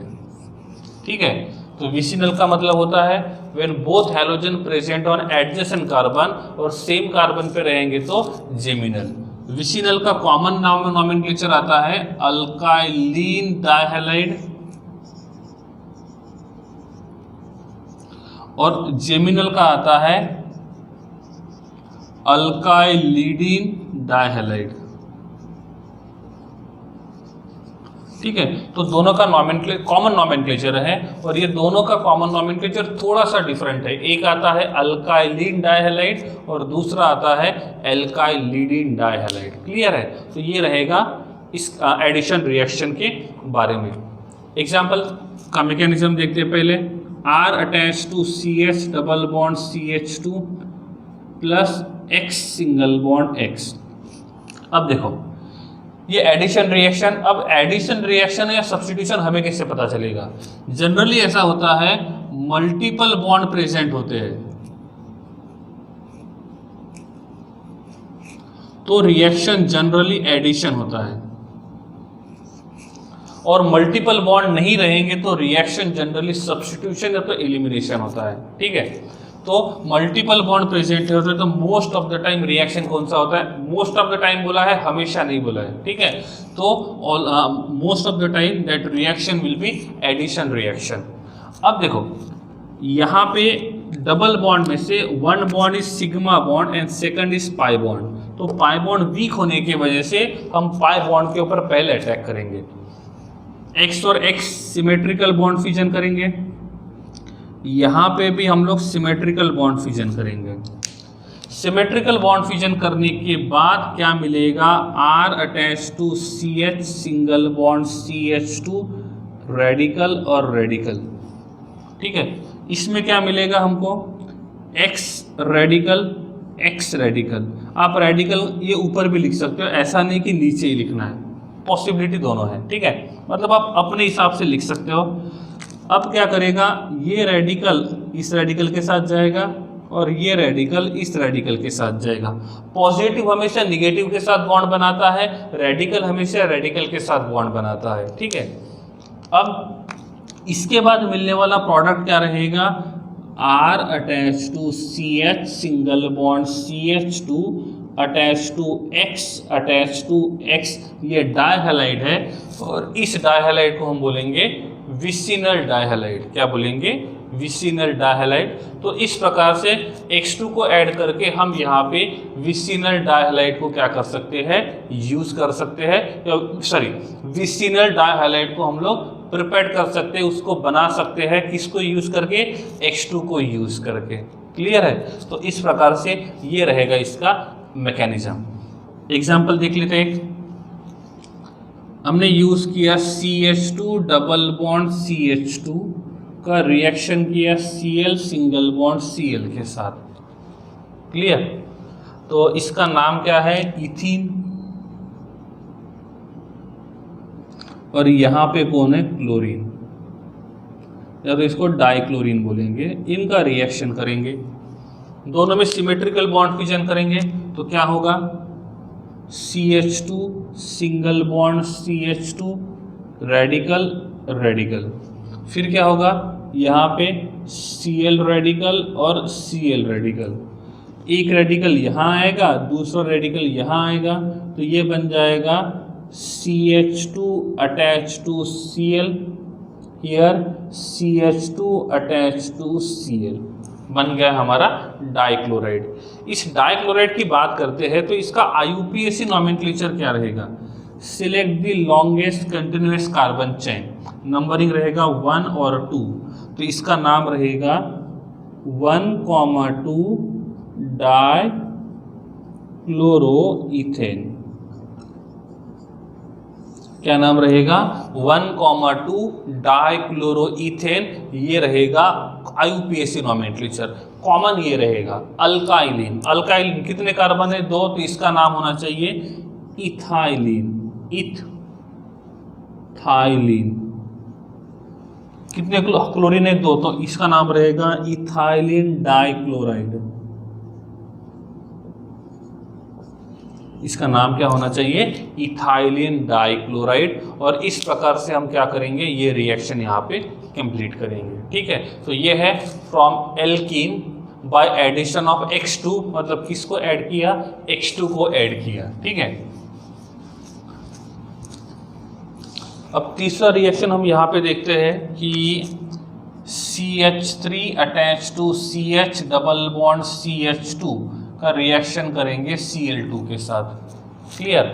ठीक है, तो विसिनल का मतलब होता है when both halogen present on adjacent carbon, और सेम कार्बन पे रहेंगे तो जेमिनल। विसिनल का कॉमन नाम नॉमेनक्लेचर आता है अल्काइलिन डाइहैलाइड, और जेमिनल का आता है अल्काइलिडीन डाइहैलाइड। ठीक है, तो दोनों का कॉमन नॉमेनक्लेचर है, और ये दोनों का कॉमन नॉमेनक्लेचर थोड़ा सा डिफरेंट है। एक आता है अल्काइलिन डाइहैलाइड और दूसरा आता है एल्काइलिडीन डाइहैलाइड। क्लियर है, तो ये रहेगा इस एडिशन रिएक्शन के बारे में। एग्जाम्पल, का मैकेनिज्म देखते हैं पहले। R attach to CH double bond CH2 plus X single bond X। अब देखो ये एडिशन रिएक्शन, अब एडिशन रिएक्शन या सब्स्टिट्यूशन हमें कैसे पता चलेगा? जनरली ऐसा होता है मल्टीपल बॉन्ड प्रेजेंट होते हैं तो रिएक्शन जनरली एडिशन होता है, और मल्टीपल बॉन्ड नहीं रहेंगे तो रिएक्शन जनरली सब्स्टिट्यूशन या तो एलिमिनेशन होता है। ठीक है, तो मल्टीपल बॉन्ड प्रेजेंट होते हैं तो most of the time reaction कौन सा होता है? मोस्ट ऑफ द टाइम बोला है, हमेशा नहीं बोला है। ठीक है, तो most of the time that reaction will be addition reaction. अब देखो यहाँ पे डबल बॉन्ड में से one bond is sigma bond and second is pi bond, तो पाई बॉन्ड वीक होने की वजह से हम पाई बॉन्ड के ऊपर पहले अटैक करेंगे। X और X सिमेट्रिकल बॉन्ड फिजन करेंगे, यहाँ पे भी हम लोग सिमेट्रिकल बॉन्ड फिजन करेंगे। सिमेट्रिकल बॉन्ड फिजन करने के बाद क्या मिलेगा? R attach to CH single bond CH2 radical और रेडिकल। ठीक है, इसमें क्या मिलेगा हमको? X radical X radical. आप रेडिकल ये ऊपर भी लिख सकते हो, ऐसा नहीं कि नीचे ही लिखना है, पॉसिबिलिटी दोनों है। ठीक है, मतलब आप अपने हिसाब से लिख सकते हो। अब क्या करेगा? ये रेडिकल इस रेडिकल के साथ जाएगा और ये रेडिकल इस रेडिकल के साथ जाएगा। पॉजिटिव हमेशा निगेटिव के साथ बॉन्ड बनाता है, रेडिकल हमेशा रेडिकल के साथ बॉन्ड बनाता है। ठीक है, अब इसके बाद मिलने वाला प्रोडक्ट क्या रहेगा? R attach to CH single bond CH2 attach to X attach to X, ये डाइहैलाइड है और इस डाइहैलाइड को हम बोलेंगे विसिनल डाइहैलाइड। क्या बोलेंगे? विसिनल डाइहैलाइड। तो इस प्रकार से X2 को ऐड करके हम यहाँ पे विसिनल डाइहैलाइड को क्या कर सकते हैं? यूज कर सकते हैं। सॉरी, विसिनल डाइहैलाइड को हम लोग प्रिपेयर कर सकते हैं, उसको बना सकते हैं। किसको यूज करके? X2 को यूज करके। क्लियर है? तो इस प्रकार से ये रहेगा इसका मैकेनिज्म। एग्जाम्पल देख लेते हैं। हमने यूज किया CH2 डबल बॉन्ड CH2 का रिएक्शन किया Cl सिंगल बॉन्ड Cl के साथ। क्लियर? तो इसका नाम क्या है? इथीन। और यहाँ पे कौन है? क्लोरीन, या तो इसको डाइक्लोरीन बोलेंगे। इनका रिएक्शन करेंगे, दोनों में सिमेट्रिकल बॉन्ड फिजन करेंगे तो क्या होगा? CH2 single bond CH2 radical radical. फिर क्या होगा? यहाँ पे Cl रेडिकल और Cl रेडिकल। एक रेडिकल यहाँ आएगा, दूसरा रेडिकल यहाँ आएगा, तो ये बन जाएगा CH2 attach to Cl, here CH2 attach to Cl, बन गया हमारा डाइक्लोराइड। इस डाइक्लोराइड की बात करते हैं तो इसका IUPAC नॉमेनक्लेचर क्या रहेगा? Select the longest continuous carbon chain, numbering रहेगा 1 और 2, तो इसका नाम रहेगा 1,2 डाइक्लोरोइथेन। क्या नाम रहेगा? 1,2 डाइक्लोरोइथेन। ये रहेगा IUPAC नॉमेनक्लेचर। कॉमन ये रहेगा अल्काइलिन। अल्काइलिन कितने कार्बन है? 2, तो इसका नाम होना चाहिए इथाइलिन। इथाइलिन। कितने क्लोरीन है? 2, तो इसका नाम रहेगा इथाइलिन डाइक्लोराइड। इसका नाम क्या होना चाहिए? Ethylene dichloride. और इस प्रकार से हम क्या करेंगे? ये रिएक्शन यहाँ पे कंप्लीट करेंगे। ठीक है, तो ये है from alkene by addition of X2, मतलब किसको ऐड किया? X2 को ऐड किया। ठीक है, अब तीसरा रिएक्शन हम यहाँ पे देखते हैं कि CH3 attach to CH double bond CH2 का रिएक्शन करेंगे Cl2 के साथ। क्लियर?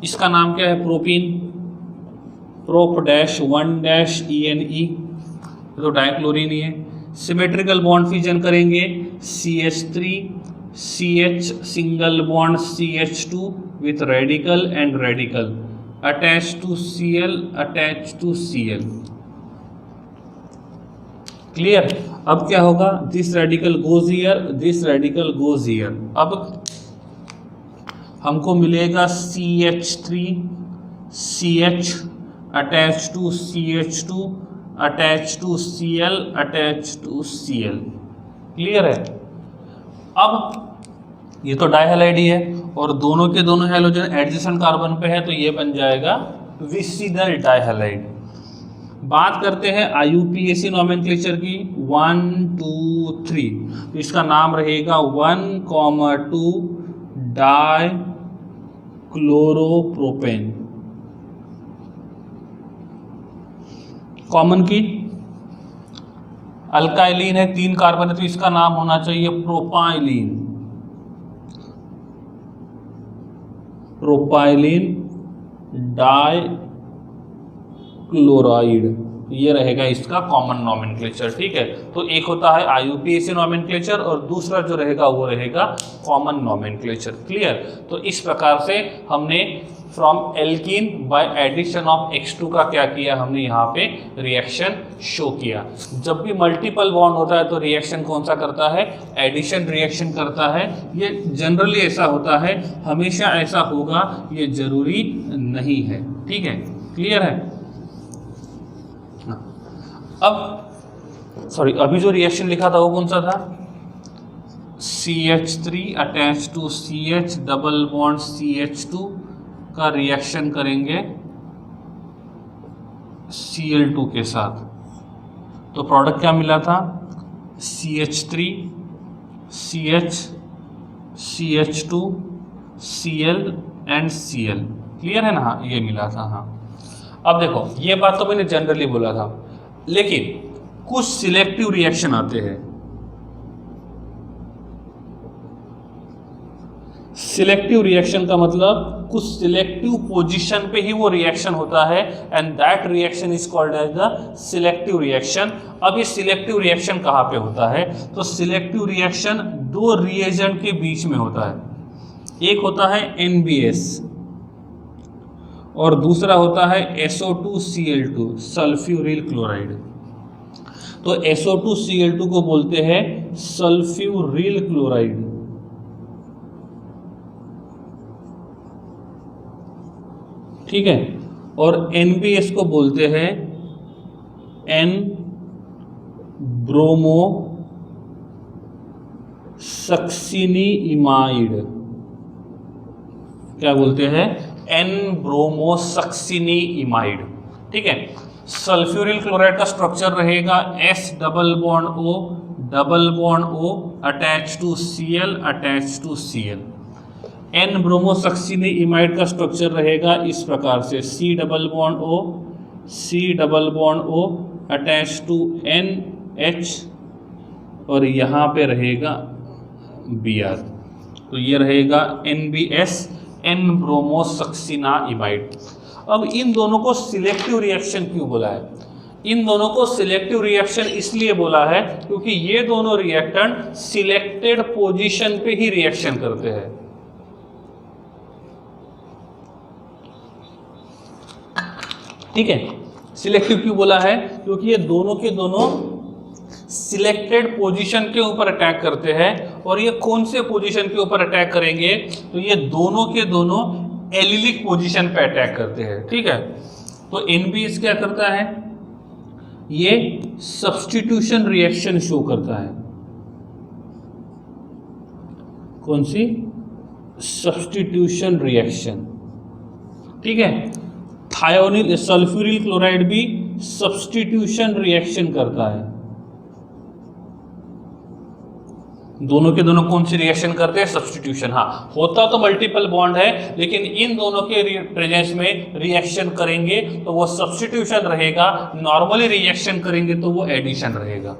इसका नाम क्या है? प्रोपीन। प्रोप-1-ENE, तो डाइक्लोरीन ही है। सिमेट्रिकल बॉन्ड फिजन करेंगे CH3 CH single bond CH2 with radical and radical attach to Cl attach to Cl। Clear. अब क्या होगा, this radical goes here, this radical goes here. अब हमको मिलेगा CH3 CH attach to CH2 attach to Cl attach to Cl। Clear है। अब ये तो डाइहैलाइड ही है और दोनों के दोनों हैलोजन एडजेसेंट कार्बन पे है, तो ये बन जाएगा विसिनल डाइहैलाइड। बात करते हैं IUPAC नोमेनक्लेचर की 1 2 3, तो इसका नाम रहेगा 1,2 डाई क्लोरोप्रोपेन। कॉमन की अल्काइलिन है, 3 कार्बन है, तो इसका नाम होना चाहिए प्रोपाइलिन। प्रोपाइलिन डाई क्लोराइड, ये रहेगा इसका कॉमन नोमेनक्लेचर। ठीक है, तो एक होता है IUPAC नोमेनक्लेचर और दूसरा जो रहेगा वो रहेगा कॉमन नोमेनक्लेचर। क्लियर। तो इस प्रकार से हमने from alkene by addition of X2 का क्या किया, हमने यहाँ पे रिएक्शन शो किया। जब भी मल्टीपल बॉन्ड होता है तो रिएक्शन कौन सा करता है, एडिशन रिएक्शन करता है। ये जनरली ऐसा होता है, हमेशा ऐसा होगा ये जरूरी नहीं है। ठीक है, क्लियर है। अब सॉरी, अभी जो रिएक्शन लिखा था वो कौन सा था, CH3 attach to CH double bond CH2 का रिएक्शन करेंगे Cl2 के साथ, तो प्रोडक्ट क्या मिला था, CH3 CH CH2 Cl and Cl। Clear है ना। हाँ, ये मिला था। हाँ, अब देखो ये बात तो मैंने जनरली बोला था, लेकिन कुछ सिलेक्टिव रिएक्शन आते हैं। सिलेक्टिव रिएक्शन का मतलब कुछ सिलेक्टिव पोजीशन पे ही वो रिएक्शन होता है, and that reaction is called as the selective reaction. अब ये सिलेक्टिव रिएक्शन कहाँ पे होता है, तो सिलेक्टिव रिएक्शन दो रिएजेंट के बीच में होता है। एक होता है NBS और दूसरा होता है SO2Cl2 सल्फ्यूरिल क्लोराइड। तो SO2Cl2 को बोलते हैं सल्फ्यूरिल क्लोराइड। ठीक है, और NBS को बोलते हैं N ब्रोमो सक्सिनिइमाइड। क्या बोलते हैं, N ब्रोमो सक्सिनिइमाइड। ठीक है, सल्फ्यूरिल क्लोराइड का स्ट्रक्चर रहेगा S डबल bond O attach to Cl attach to Cl। N bromosuccinimide का स्ट्रक्चर रहेगा इस प्रकार से C double bond O attach to NH और यहाँ पे रहेगा Br, तो ये रहेगा NBS N ब्रोमोसक्सिनाइमाइड। अब इन दोनों को सिलेक्टिव रिएक्शन क्यों बोला है, इन दोनों को सिलेक्टिव रिएक्शन इसलिए बोला है क्योंकि ये दोनों रिएक्टेंट सिलेक्टेड पोजीशन पे ही रिएक्शन करते हैं। ठीक है, सिलेक्टिव क्यों बोला है, क्योंकि ये दोनों के दोनों सिलेक्टेड पोजीशन के ऊपर अटैक करते हैं। और ये कौन से पोजीशन के ऊपर अटैक करेंगे, तो ये दोनों के दोनों एलिलिक पोजीशन पे अटैक करते हैं। ठीक है, तो NBS क्या करता है, ये सब्स्टिट्यूशन रिएक्शन शो करता है। कौन सी, सब्स्टिट्यूशन रिएक्शन। ठीक है, थायोनिल सल्फ्यूरिल क्लोराइड भी सब्स्टिट्यूशन रिएक्शन करता है। दोनों के दोनों कौन सी रिएक्शन करते हैं, सब्स्टिट्यूशन। हाँ, होता तो मल्टीपल बॉन्ड है, लेकिन इन दोनों के प्रेजेंस में रिएक्शन करेंगे तो वो सब्स्टिट्यूशन रहेगा, नॉर्मली रिएक्शन करेंगे तो वो एडिशन रहेगा।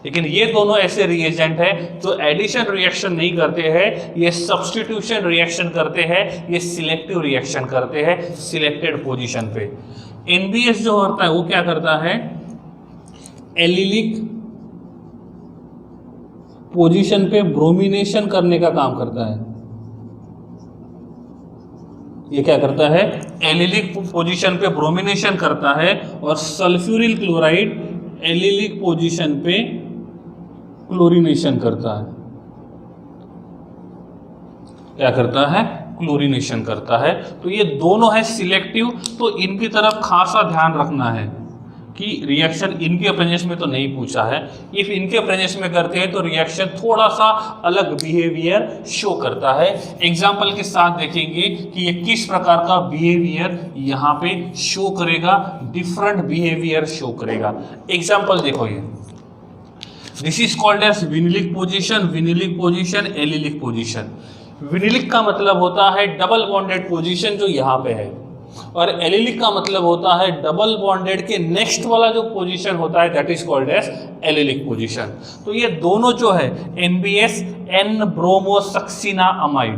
लेकिन ये दोनों ऐसे रिएजेंट है जो एडिशन रिएक्शन नहीं करते हैं, ये सब्स्टिट्यूशन रिएक्शन करते हैं, ये सिलेक्टिव रिएक्शन करते हैं सिलेक्टेड पोजीशन पे। NBS जो होता है वो क्या करता है, एलिलिक पोजीशन पे ब्रोमिनेशन करने का काम करता है। ये क्या करता है, एलिलिक पोजीशन पे ब्रोमिनेशन करता है, और सल्फ्यूरिल क्लोराइड एलिलिक पोजीशन पे क्लोरीनेशन करता है। क्या करता है? क्लोरीनेशन करता है। तो ये दोनों है सिलेक्टिव, तो इनकी तरफ खासा ध्यान रखना है कि रिएक्शन इनके प्रेजेंस में तो नहीं पूछा है। इफ इनके प्रेजेंस में करते हैं तो रिएक्शन थोड़ा सा अलग बिहेवियर शो करता है। एग्जाम्पल के साथ देखेंगे कि ये किस प्रकार का बिहेवियर यहाँ पे शो करेगा, डिफरेंट बिहेवियर शो करेगा। एग्जाम्पल देखो, ये this is called as vinylic position, allylic position. Vinylic का मतलब होता है डबल बॉन्डेड पोजीशन जो यहाँ पे है, और एलिलिक का मतलब होता है डबल बॉन्डेड के नेक्स्ट वाला जो पोजीशन होता है, that is called as allylic position. तो ये दोनों जो है NBS, N bromosuccinimide,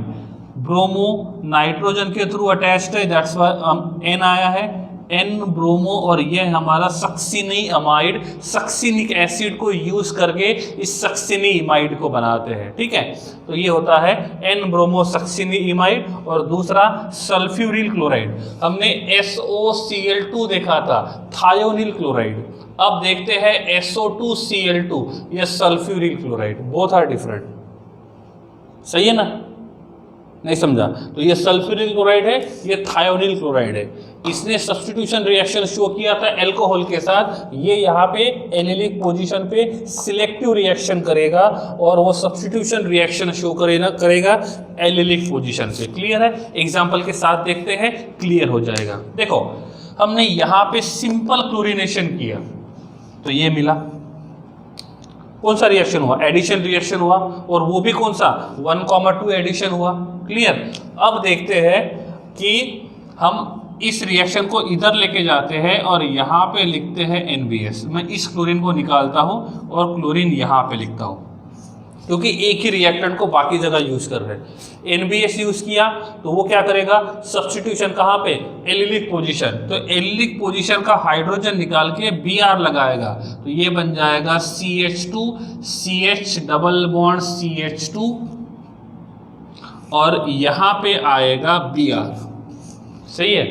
bromo nitrogen के थ्रू अटैच्ड है, दैट्स व्हाई N आया है, N ब्रोमो, और ये हमारा सक्सिनी अमाइड, सक्सिनिक एसिड को यूज करके इस सक्सिनी इमाइड को बनाते हैं। ठीक है, तो ये होता है N ब्रोमो सक्सिनी इमाइड। और दूसरा सल्फ्यूरिल क्लोराइड, हमने SOCl2 देखा था, थायोनिल क्लोराइड। अब देखते हैं SO2Cl2, ये sulphuryl chloride, both are different. सही है ना? नहीं समझा? तो ये सल्फ्यूरिल क्लोराइड है, ये थायोनिल क्लोराइड है। इसने सब्स्टिट्यूशन रिएक्शन शो किया था एल्कोहल के साथ, ये यहाँ पे एलिलिक पोजीशन पे सिलेक्टिव रिएक्शन करेगा, और वो सब्स्टिट्यूशन रिएक्शन शो करेगा एलिलिक पोजीशन पे। क्लियर है? एग्जाम्पल के साथ देखते हैं, क्लियर हो जाएगा। देखो, हमने यहाँ पे सिंपल क्लोरीनेशन किया तो ये मिला। कौन सा रिएक्शन हुआ? एडिशन रिएक्शन हुआ, और वो भी कौन सा? 1,2 एडिशन हुआ। क्लियर? अब देखते हैं कि हम इस रिएक्शन को इधर लेके जाते हैं और यहाँ पे लिखते हैं NBS। मैं इस क्लोरीन को निकालता हूँ और क्लोरीन यहाँ पे लिखता हूँ, क्योंकि एक ही रिएक्टेंट को बाकी जगह यूज कर रहे हैं। NBS यूज किया तो वो क्या करेगा? सब्स्टिट्यूशन कहाँ पे? Allylic position. तो एलिलिक पोजीशन का हाइड्रोजन निकाल के Br लगाएगा, तो ये बन जाएगा CH2, CH double bond CH2, और यहाँ पे आएगा Br। सही है?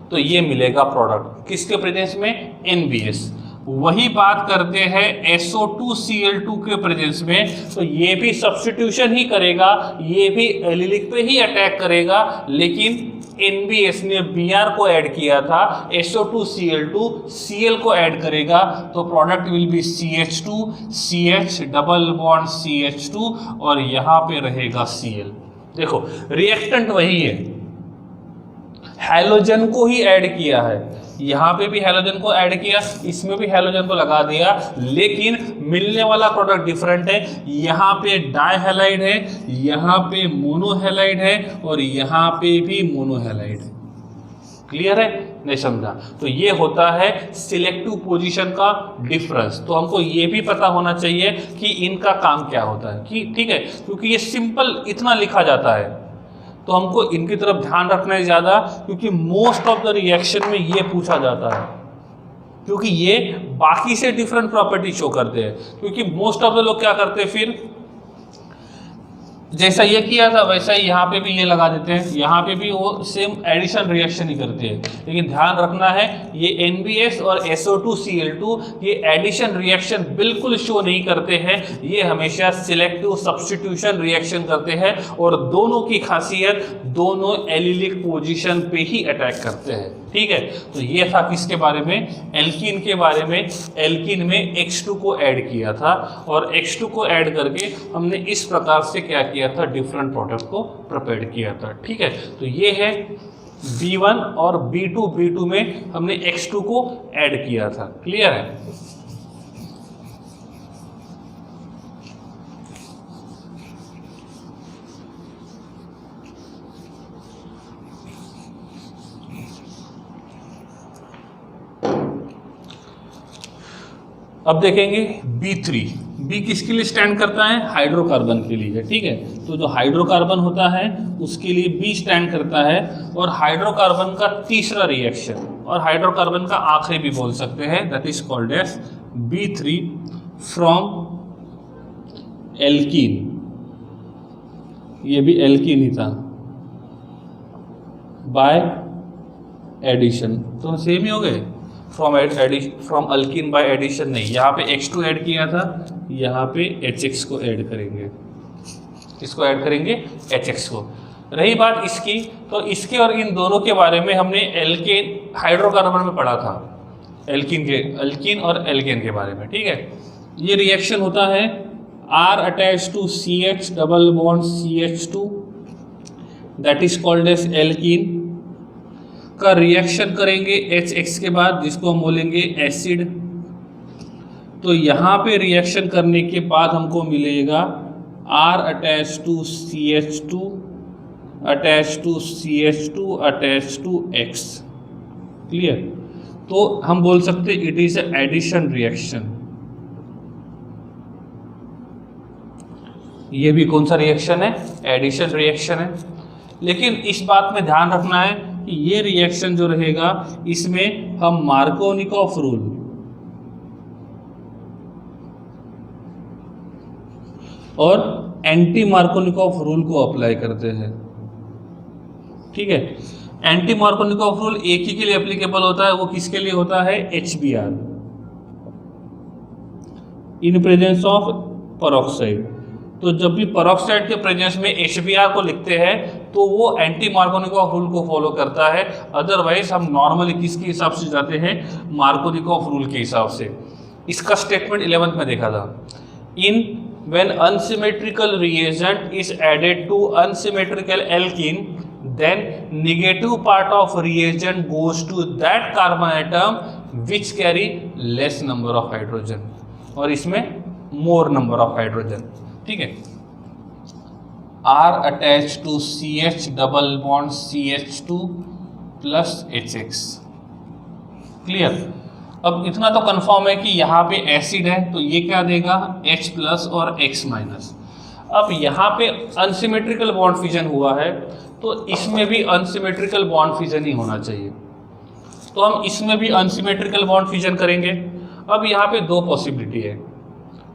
तो ये मिलेगा प्रोडक्ट किसके प्रेजेंस में? NBS। वही बात करते हैं SO2Cl2 के प्रेजेंस में, तो ये भी सब्स्टिट्यूशन ही करेगा, ये भी एलिलिक पे ही अटैक करेगा, लेकिन NBS ने Br को ऐड किया था, SO2Cl2 Cl को ऐड करेगा, तो product will B CH2, CH double bond CH2, और यहाँ पे रहेगा Cl। देखो, रिएक्टेंट वही है, हैलोजन को ही ऐड किया है, यहाँ पे भी हैलोजन को ऐड किया, इसमें भी हैलोजन को लगा दिया, लेकिन मिलने वाला प्रोडक्ट डिफरेंट है। यहाँ पे डाइहैलाइड है, यहाँ पे मोनोहैलाइड है, और यहाँ पे भी मोनोहैलाइड है। क्लियर है? नहीं समझा? तो ये होता है सिलेक्टिव पोजीशन का डिफरेंस। तो हमको ये भी पता होना चाहिए कि इनका काम क्या होता है, कि ठीक है, क्योंकि ये सिंपल इतना लिखा जाता है, तो हमको इनकी तरफ ध्यान रखना है ज़्यादा, क्योंकि मोस्ट ऑफ द रिएक्शन में ये पूछा जाता है, क्योंकि ये बाकी से डिफरेंट प्रॉपर्टी शो करते हैं। क्योंकि मोस्ट ऑफ द लोग क्या करते हैं, फिर जैसा ये किया था वैसा ही यहाँ पे भी ये लगा देते हैं, यहाँ पे भी वो सेम एडिशन रिएक्शन ही करते हैं। लेकिन ध्यान रखना है, ये NBS और SO2Cl2 ये एडिशन रिएक्शन बिल्कुल शो नहीं करते हैं, ये हमेशा सिलेक्टिव सब्स्टिट्यूशन रिएक्शन करते हैं, और दोनों की खासियत दोनों एलिलिक पोजीशन पे ही अटैक करते हैं। ठीक है, तो ये था किसके बारे में? एल्कीन के बारे में। एल्कीन में X2 को ऐड किया था, और X2 को ऐड करके हमने इस प्रकार से क्या किया था? डिफरेंट प्रोडक्ट को प्रिपेयर किया था। ठीक है, तो ये है B1 और B2 में हमने X2 को ऐड किया था। क्लियर है? अब देखेंगे B3। B किसके लिए स्टैंड करता है? हाइड्रोकार्बन के लिए। ठीक है, तो जो हाइड्रोकार्बन होता है उसके लिए B स्टैंड करता है, और हाइड्रोकार्बन का तीसरा रिएक्शन, और हाइड्रोकार्बन का आखिरी भी बोल सकते हैं, that is called as B3 from alkene. ये भी एल्कीन ही था, बाय एडिशन, तो सेम ही हो गए। फ्रॉम अल्कीन बाय एडिशन नहीं, यहाँ पे X2 ऐड किया था, यहाँ पे HX को ऐड करेंगे, इसको ऐड करेंगे HX को। रही बात इसकी, तो इसके और इन दोनों के बारे में हमने एल्केन हाइड्रोकार्बन में पढ़ा था, अल्कीन और एल्केन के बारे में, ठीक है। ये रिएक्शन होता है R attach to CH double bond CH2 that is called as alkene का रिएक्शन करेंगे HX के बाद, जिसको हम बोलेंगे एसिड। तो यहाँ पे रिएक्शन करने के बाद हमको मिलेगा R attach to CH2 attach to CH2 attach to X। Clear? तो हम बोल सकते इट इज एडिशन रिएक्शन। ये भी कौन सा रिएक्शन है? एडिशन रिएक्शन है। लेकिन इस बात में ध्यान रखना है कि ये रिएक्शन जो रहेगा इसमें हम मार्कोनिकॉफ रूल और एंटी मार्कोनिकॉफ रूल को अप्लाई करते हैं, ठीक है। एंटी मार्कोनिकॉफ रूल एक ही के लिए एप्लीकेबल होता है, वो किसके लिए होता है? HBr in presence of peroxide. तो जब भी परऑक्साइड के प्रेजेंस में HBr को लिखते हैं तो वो एंटी मार्कोनिकॉफ रूल को फॉलो करता है। अदरवाइज हम नॉर्मली किसके हिसाब से जाते हैं? मार्कोनिकॉफ रूल के हिसाब से। इसका स्टेटमेंट 11th में देखा था। इन when unsymmetrical reagent is added to unsymmetrical alkene, then negative part of reagent goes to that carbon atom which carry less number of hydrogen, और इसमें more number of hydrogen, ठीक है। R attached to CH double bond CH2 plus HX। Clear? अब इतना तो confirm है कि यहाँ पे एसिड है, तो ये क्या देगा? H प्लस और X माइनस। अब यहाँ पे अनसिमेट्रिकल बॉन्ड फिजन हुआ है, तो इसमें भी अनसिमेट्रिकल बॉन्ड फिजन ही होना चाहिए। तो हम इसमें भी अनसिमेट्रिकल बॉन्ड फिजन करेंगे। अब यहाँ पे दो पॉसिबिलिटी है।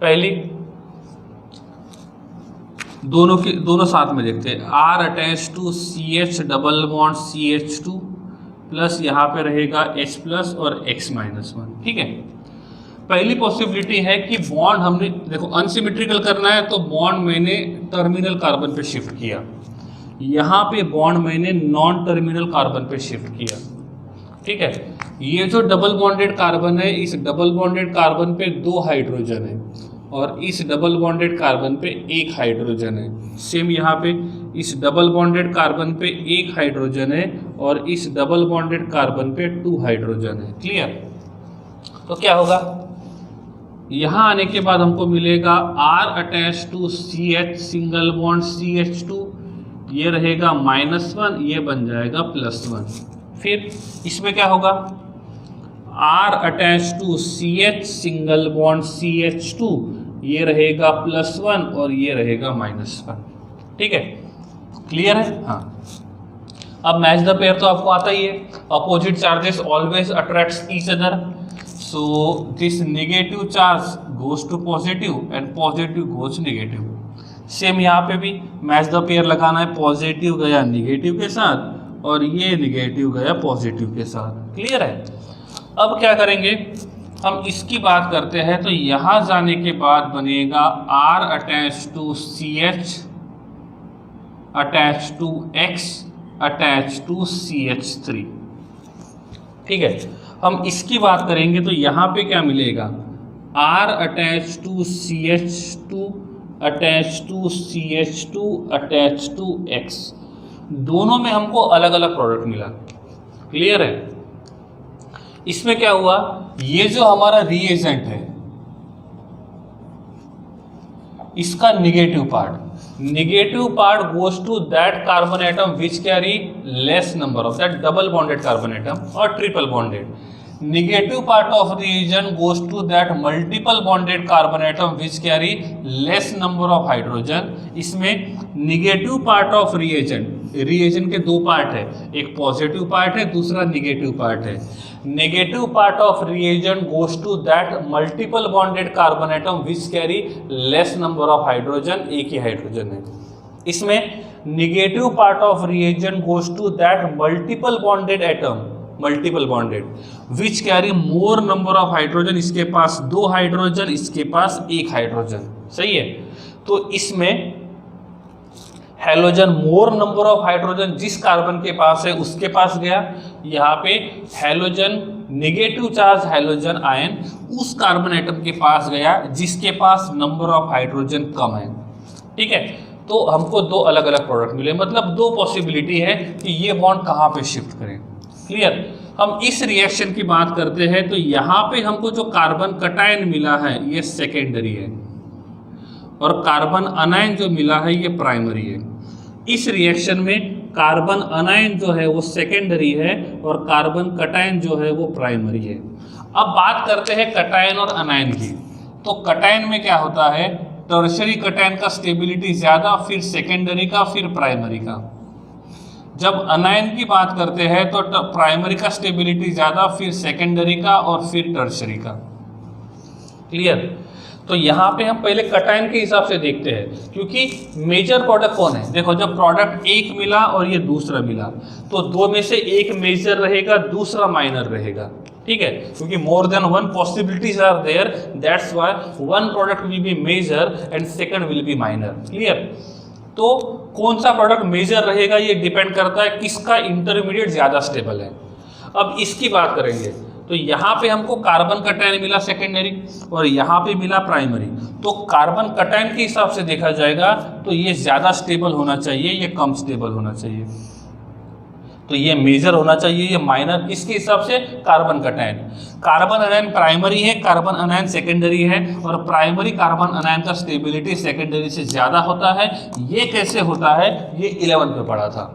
पहली, दोनों साथ में देखते हैं। R attach to CH double bond CH2 plus यहाँ पे रहेगा H प्लस और X माइनस 1, ठीक है। पहली पॉसिबिलिटी है कि बॉन्ड हमने देखो अनसिमेट्रिकल करना है, तो बॉन्ड मैंने टर्मिनल कार्बन पे शिफ्ट किया, यहाँ पे बॉन्ड मैंने नॉन टर्मिनल कार्बन पे शिफ्ट किया, ठीक है। ये जो डबल बॉन्डेड कार्बन है, इस डबल बॉन्डेड कार्बन पे 2 हाइड्रोजन है और इस डबल बॉन्डेड कार्बन पे 1 हाइड्रोजन है। सेम यहाँ पे इस डबल बॉन्डेड कार्बन पे 1 हाइड्रोजन है और इस डबल बॉन्डेड कार्बन पे 2 हाइड्रोजन है। क्लियर? तो क्या होगा? यहाँ आने के बाद हमको मिलेगा R attach to CH single bond CH2, ये रहेगा -1, ये बन जाएगा +1। फिर इसमें क्या होगा? R attach to CH single bond CH2, ये रहेगा +1 और ये रहेगा -1, ठीक है। क्लियर है? हाँ। अब मैच द पेयर तो आपको आता ही है। Opposite charges always attracts each other, so this negative charge goes to positive and positive goes negative. Same यहाँ पे भी मैच द पेयर लगाना है। पॉजिटिव गया नेगेटिव के साथ और ये नेगेटिव गया पॉजिटिव के साथ। क्लियर है? अब क्या करेंगे? हम इसकी बात करते हैं। तो यहाँ जाने के बाद बनेगा R attach to CH attach to X attach to CH3, ठीक है। हम इसकी बात करेंगे तो यहाँ पे क्या मिलेगा? R attach to CH2 attach to CH2 attach to X। दोनों में हमको अलग अलग प्रोडक्ट मिला। क्लियर है? इसमें क्या हुआ? ये जो हमारा रिएजेंट है, इसका negative part goes to that carbon atom which carry less number of that double bonded carbon atom और triple bonded. Negative part of reagent goes to that multiple bonded carbon atom which carry less number of hydrogen. इसमें negative part of reagent के 2 part है, एक positive part है, दूसरा negative part है। Negative part of reagent goes to that multiple bonded carbon atom which carry less number of hydrogen, एक ही hydrogen है। इसमें negative part of reagent goes to that multiple bonded atom multiple bonded, which carry more number of hydrogen, इसके पास 2 hydrogen, इसके पास 1 hydrogen, सही है। तो इसमें halogen more number of hydrogen जिस कार्बन के पास है उसके पास गया, यहाँ पे halogen negative charge halogen ion उस कार्बन एटम के पास गया जिसके पास नंबर ऑफ हाइड्रोजन कम है, ठीक है। तो हमको 2 अलग अलग प्रोडक्ट मिले, मतलब 2 पॉसिबिलिटी है कि ये बॉन्ड कहाँ पे शिफ्ट करें। क्लियर। हम इस रिएक्शन की बात करते हैं तो यहाँ पे हमको जो कार्बन कटायन मिला है ये सेकेंडरी है और कार्बन अनायन जो मिला है ये प्राइमरी है। इस रिएक्शन में कार्बन अनायन जो है वो सेकेंडरी है और कार्बन कटायन जो है वो प्राइमरी है। अब बात करते हैं कटायन और अनायन की। तो कटायन में क्या होता है, टर्शरी कटायन का स्टेबिलिटी ज़्यादा, फिर सेकेंडरी का, फिर प्राइमरी का। जब अनायन की बात करते हैं तो प्राइमरी का स्टेबिलिटी ज़्यादा, फिर सेकेंडरी का और फिर टर्शरी का। क्लियर। तो यहाँ पे हम पहले कटायन के हिसाब से देखते हैं, क्योंकि मेजर प्रोडक्ट कौन है। देखो जब प्रोडक्ट एक मिला और ये दूसरा मिला तो 2 में से एक मेजर रहेगा, दूसरा माइनर रहेगा, ठीक है। क्योंकि more than 1 possibilities are there, that's why 1 product will be major and second will be minor. Clear. तो कौन सा प्रोडक्ट मेजर रहेगा ये डिपेंड करता है किसका इंटरमीडिएट ज़्यादा स्टेबल है। अब इसकी बात करेंगे तो यहाँ पे हमको कार्बन कटायन मिला सेकेंडरी और यहाँ पे मिला प्राइमरी। तो कार्बन कटायन के हिसाब से देखा जाएगा तो ये ज़्यादा स्टेबल होना चाहिए, ये कम स्टेबल होना चाहिए। तो ये मेजर होना चाहिए, ये माइनर। किसके हिसाब से, कार्बन कटायन। कार्बन अनायन प्राइमरी है, कार्बन अनायन सेकेंडरी है और प्राइमरी कार्बन अनायन का स्टेबिलिटी सेकेंडरी से ज़्यादा होता है। ये कैसे होता है ये 11 पे पढ़ा था,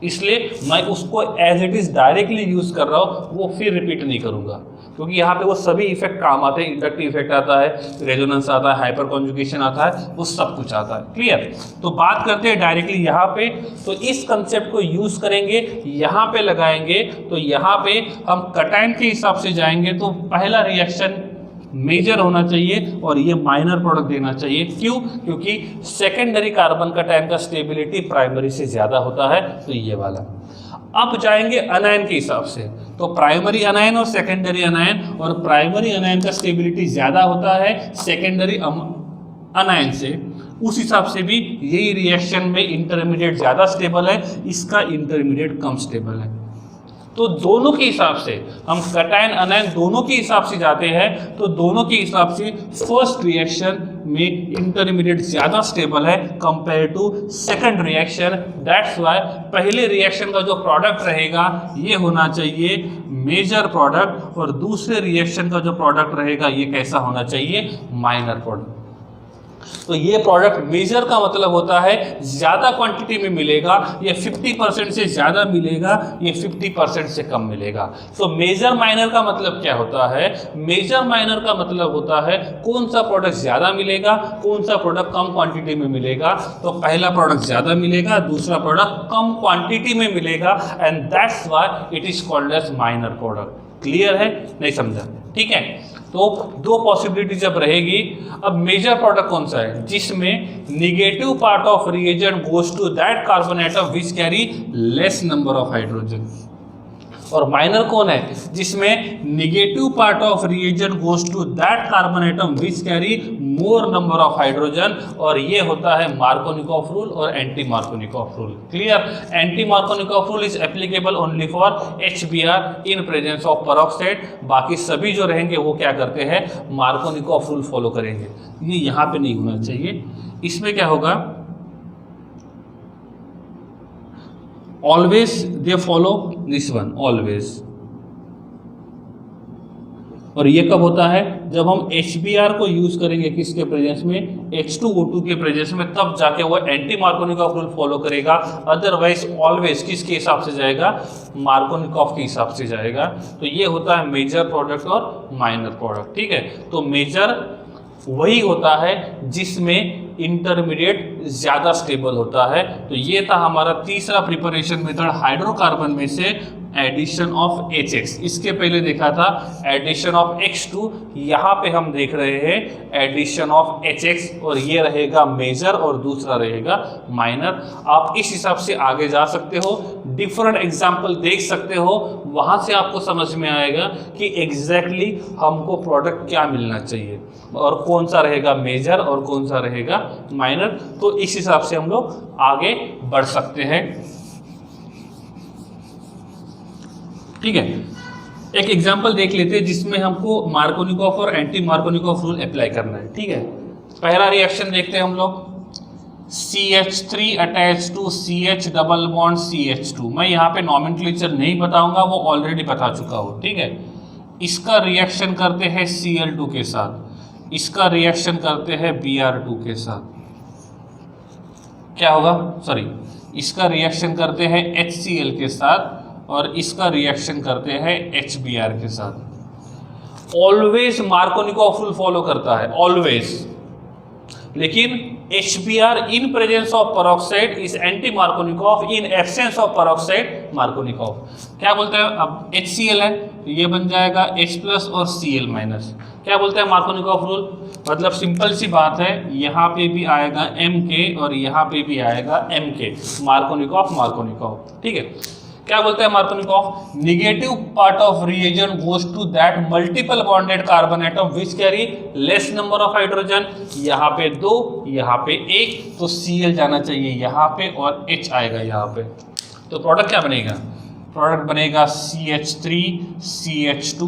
इसलिए मैं उसको as it is directly use कर रहा हूँ, वो फिर रिपीट नहीं करूँगा क्योंकि यहाँ पे वो सभी इफेक्ट काम आते हैं। इंडक्टिव इफेक्ट आता है, रेजोनेंस आता है, हाइपर कॉन्जुगेशन आता है, वो सब कुछ आता है। क्लियर। तो बात करते हैं डायरेक्टली यहाँ पे। तो इस कंसेप्ट को यूज़ करेंगे, यहाँ पे लगाएंगे। तो यहाँ पे हम कटायन के हिसाब से जाएंगे तो पहला रिएक्शन मेजर होना चाहिए और ये माइनर प्रोडक्ट देना चाहिए। क्यों? क्योंकि सेकेंडरी कार्बन कटायन का स्टेबिलिटी प्राइमरी से ज़्यादा होता है, तो ये वाला। अब जाएंगे अनायन के हिसाब से। तो प्राइमरी अनायन और सेकेंडरी अनायन, और प्राइमरी अनायन का स्टेबिलिटी ज़्यादा होता है सेकेंडरी अनायन से। उस हिसाब से भी यही रिएक्शन में इंटरमीडिएट ज़्यादा स्टेबल है, इसका इंटरमीडिएट कम स्टेबल है। तो दोनों के हिसाब से हम कटायन अनायन दोनों के हिसाब से जाते हैं। तो दोनों के हिसाब से फर्स्ट रिएक्शन में इंटरमीडिएट ज़्यादा स्टेबल है compare to second reaction. That's why पहले रिएक्शन का जो प्रोडक्ट रहेगा ये होना चाहिए मेजर प्रोडक्ट और दूसरे रिएक्शन का जो प्रोडक्ट रहेगा ये कैसा होना चाहिए, माइनर प्रोडक्ट। तो ये प्रोडक्ट मेजर का मतलब होता है ज़्यादा क्वांटिटी में मिलेगा, ये 50% से ज़्यादा मिलेगा, ये 50% से कम मिलेगा। तो मेजर माइनर का मतलब क्या होता है, मेजर माइनर का मतलब होता है कौन सा प्रोडक्ट ज़्यादा मिलेगा, कौन सा प्रोडक्ट कम क्वांटिटी में मिलेगा। तो पहला प्रोडक्ट ज़्यादा मिलेगा, दूसरा प्रोडक्ट कम क्वांटिटी में मिलेगा, and that's why it is called as minor product. Clear है, नहीं समझा? ठीक है। तो 2 पॉसिबिलिटी जब रहेगी। अब मेजर प्रोडक्ट कौन सा है, जिसमें negative part of reagent goes to that carbon atom which carry less number of hydrogen. और माइनर कौन है, जिसमें negative part of reagent goes to that carbon atom which carry more number of hydrogen. और ये होता है Markovnikov rule और anti Markovnikov rule. Clear. Anti Markovnikov rule is applicable only for HBr in presence of peroxide. बाकी सभी जो रहेंगे वो क्या करते हैं, मार्कोनिकॉफ रूल फॉलो करेंगे। ये यहाँ पे नहीं होना चाहिए। इसमें क्या होगा, always they follow this one, always. और ये कब होता है, जब हम HBr को यूज करेंगे किसके प्रेजेंस में, H2O2 के प्रेजेंस में, तब जाके वो एंटी मार्कोनिकॉफ रूल फॉलो करेगा। अदरवाइज ऑलवेज किसके हिसाब से जाएगा, मार्कोनिकॉफ के हिसाब से जाएगा। तो ये होता है मेजर प्रोडक्ट और माइनर प्रोडक्ट। ठीक है। तो मेजर वही होता है जिसमें इंटरमीडिएट ज़्यादा स्टेबल होता है। तो ये था हमारा तीसरा प्रिपरेशन मेथड हाइड्रोकार्बन में से, एडिशन ऑफ HX, इसके पहले देखा था एडिशन ऑफ X2, यहाँ पे हम देख रहे हैं एडिशन ऑफ HX, और ये रहेगा मेजर और दूसरा रहेगा माइनर। आप इस हिसाब से आगे जा सकते हो, डिफरेंट एग्जाम्पल देख सकते हो, वहाँ से आपको समझ में आएगा कि एग्जैक्टली हमको प्रोडक्ट क्या मिलना चाहिए और कौन सा रहेगा मेजर और कौन सा रहेगा माइनर। तो इस हिसाब से हम लोग आगे बढ़ सकते हैं। ठीक है, एक एग्जांपल देख लेते हैं जिसमें हमको मार्कोनिकॉफ और एंटी मार्कोनिकॉफ रूल अप्लाई करना है। ठीक है, पहला रिएक्शन देखते हैं हम लोग, CH3 attach to CH double bond CH2। मैं यहाँ पे नॉमेनक्लेचर नहीं बताऊंगा, वो ऑलरेडी बता चुका हूँ। ठीक है, इसका रिएक्शन करते हैं Cl2 के साथ, इसका रिएक्शन करते हैं Br2 के साथ, क्या होगा, सॉरी, इसका रिएक्शन करते हैं HCl के साथ और इसका रिएक्शन करते हैं HBr के साथ। ऑलवेज मार्कोनिकॉफ रूल फॉलो करता है, ऑलवेज, लेकिन HBr in presence of peroxide is anti Markovnikov, in absence of peroxide Markovnikov. क्या बोलते हैं, अब HCl है तो ये बन जाएगा H+ और Cl-। क्या बोलते हैं मार्कोनिकॉफ रूल, मतलब सिंपल सी बात है, यहाँ पे भी आएगा Mk और यहाँ पे भी आएगा Mk, मार्कोनिकॉफ मार्कोनिकॉफ। ठीक है, क्या बोलते हैं Markovnikov, negative part of reagent goes to that multiple bonded carbon atom which carry less number of hydrogen. यहाँ पे 2, यहाँ पे 1, तो Cl जाना चाहिए यहाँ पे और H आएगा यहाँ पे। तो प्रोडक्ट क्या बनेगा, प्रोडक्ट बनेगा CH3 CH2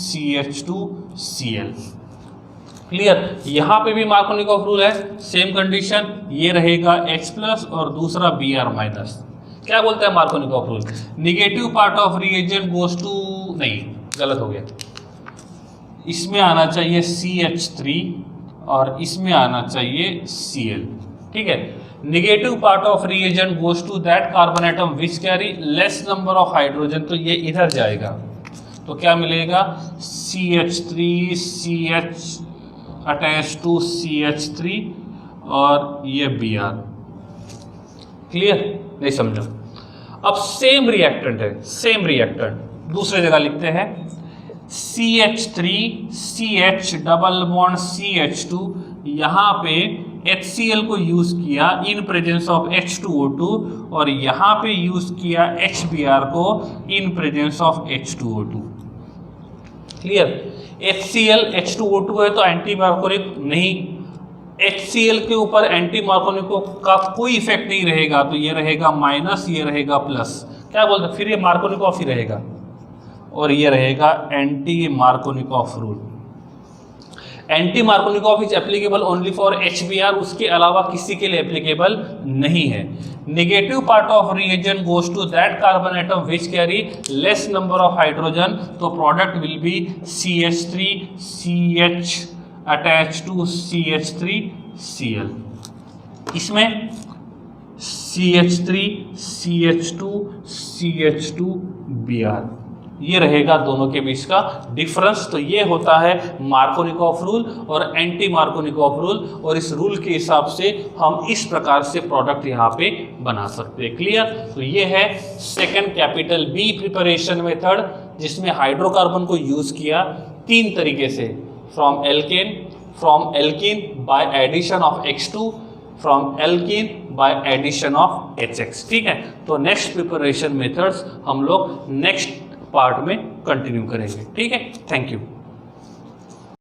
CH2 Cl। Clear, यहाँ पे भी मार्कोनिकॉफ रूल है, सेम कंडीशन, ये रहेगा H+ और दूसरा Br-। क्या बोलते हैं Markovnikov rule, negative part of reagent goes to, नहीं गलत हो गया, इसमें आना चाहिए CH3 और इसमें आना चाहिए Cl। ठीक है, negative part of reagent goes to that carbon atom which carry less number of hydrogen, तो ये इधर जाएगा, तो क्या मिलेगा CH3 CH attach to CH3 और ये Br। क्लियर, नहीं समझो। अब सेम रिएक्टेंट है, सेम रिएक्टेंट दूसरे जगह लिखते हैं, CH3 CH double bond CH2, यहाँ पे HCl को यूज किया इन प्रेजेंस ऑफ H2O2 और यहाँ पे यूज किया HBr को इन presence of H2O2। Clear, HCl H2O2 है तो एंटी मार्कोनिक नहीं, HCl के ऊपर एंटी मार्कोनिको का कोई इफेक्ट नहीं रहेगा, तो ये रहेगा माइनस, ये रहेगा प्लस। क्या बोलते हैं, फिर ये मार्कोनिकॉफ ही रहेगा और ये रहेगा anti Markovnikov rule. Anti Markovnikov is applicable only for HBr, उसके अलावा किसी के लिए एप्लीकेबल नहीं है। Negative part of reagent goes to that carbon atom which carry less number of hydrogen, तो product will be CH3 CH attach to CH3 Cl। इसमें CH3 CH2 CH2 Br, ये रहेगा दोनों के बीच का डिफरेंस। तो ये होता है मार्कोनिकॉफ रूल और एंटी मार्कोनिकॉफ रूल, और इस रूल के हिसाब से हम इस प्रकार से प्रोडक्ट यहाँ पे बना सकते हैं। क्लियर, तो ये है second capital B preparation method, जिसमें हाइड्रोकार्बन को यूज किया 3 तरीके से, from alkene by addition of X2, from alkene by addition of HX। ठीक है, तो नेक्स्ट प्रिपरेशन मेथड्स हम लोग नेक्स्ट पार्ट में कंटिन्यू करेंगे। ठीक है, थैंक यू।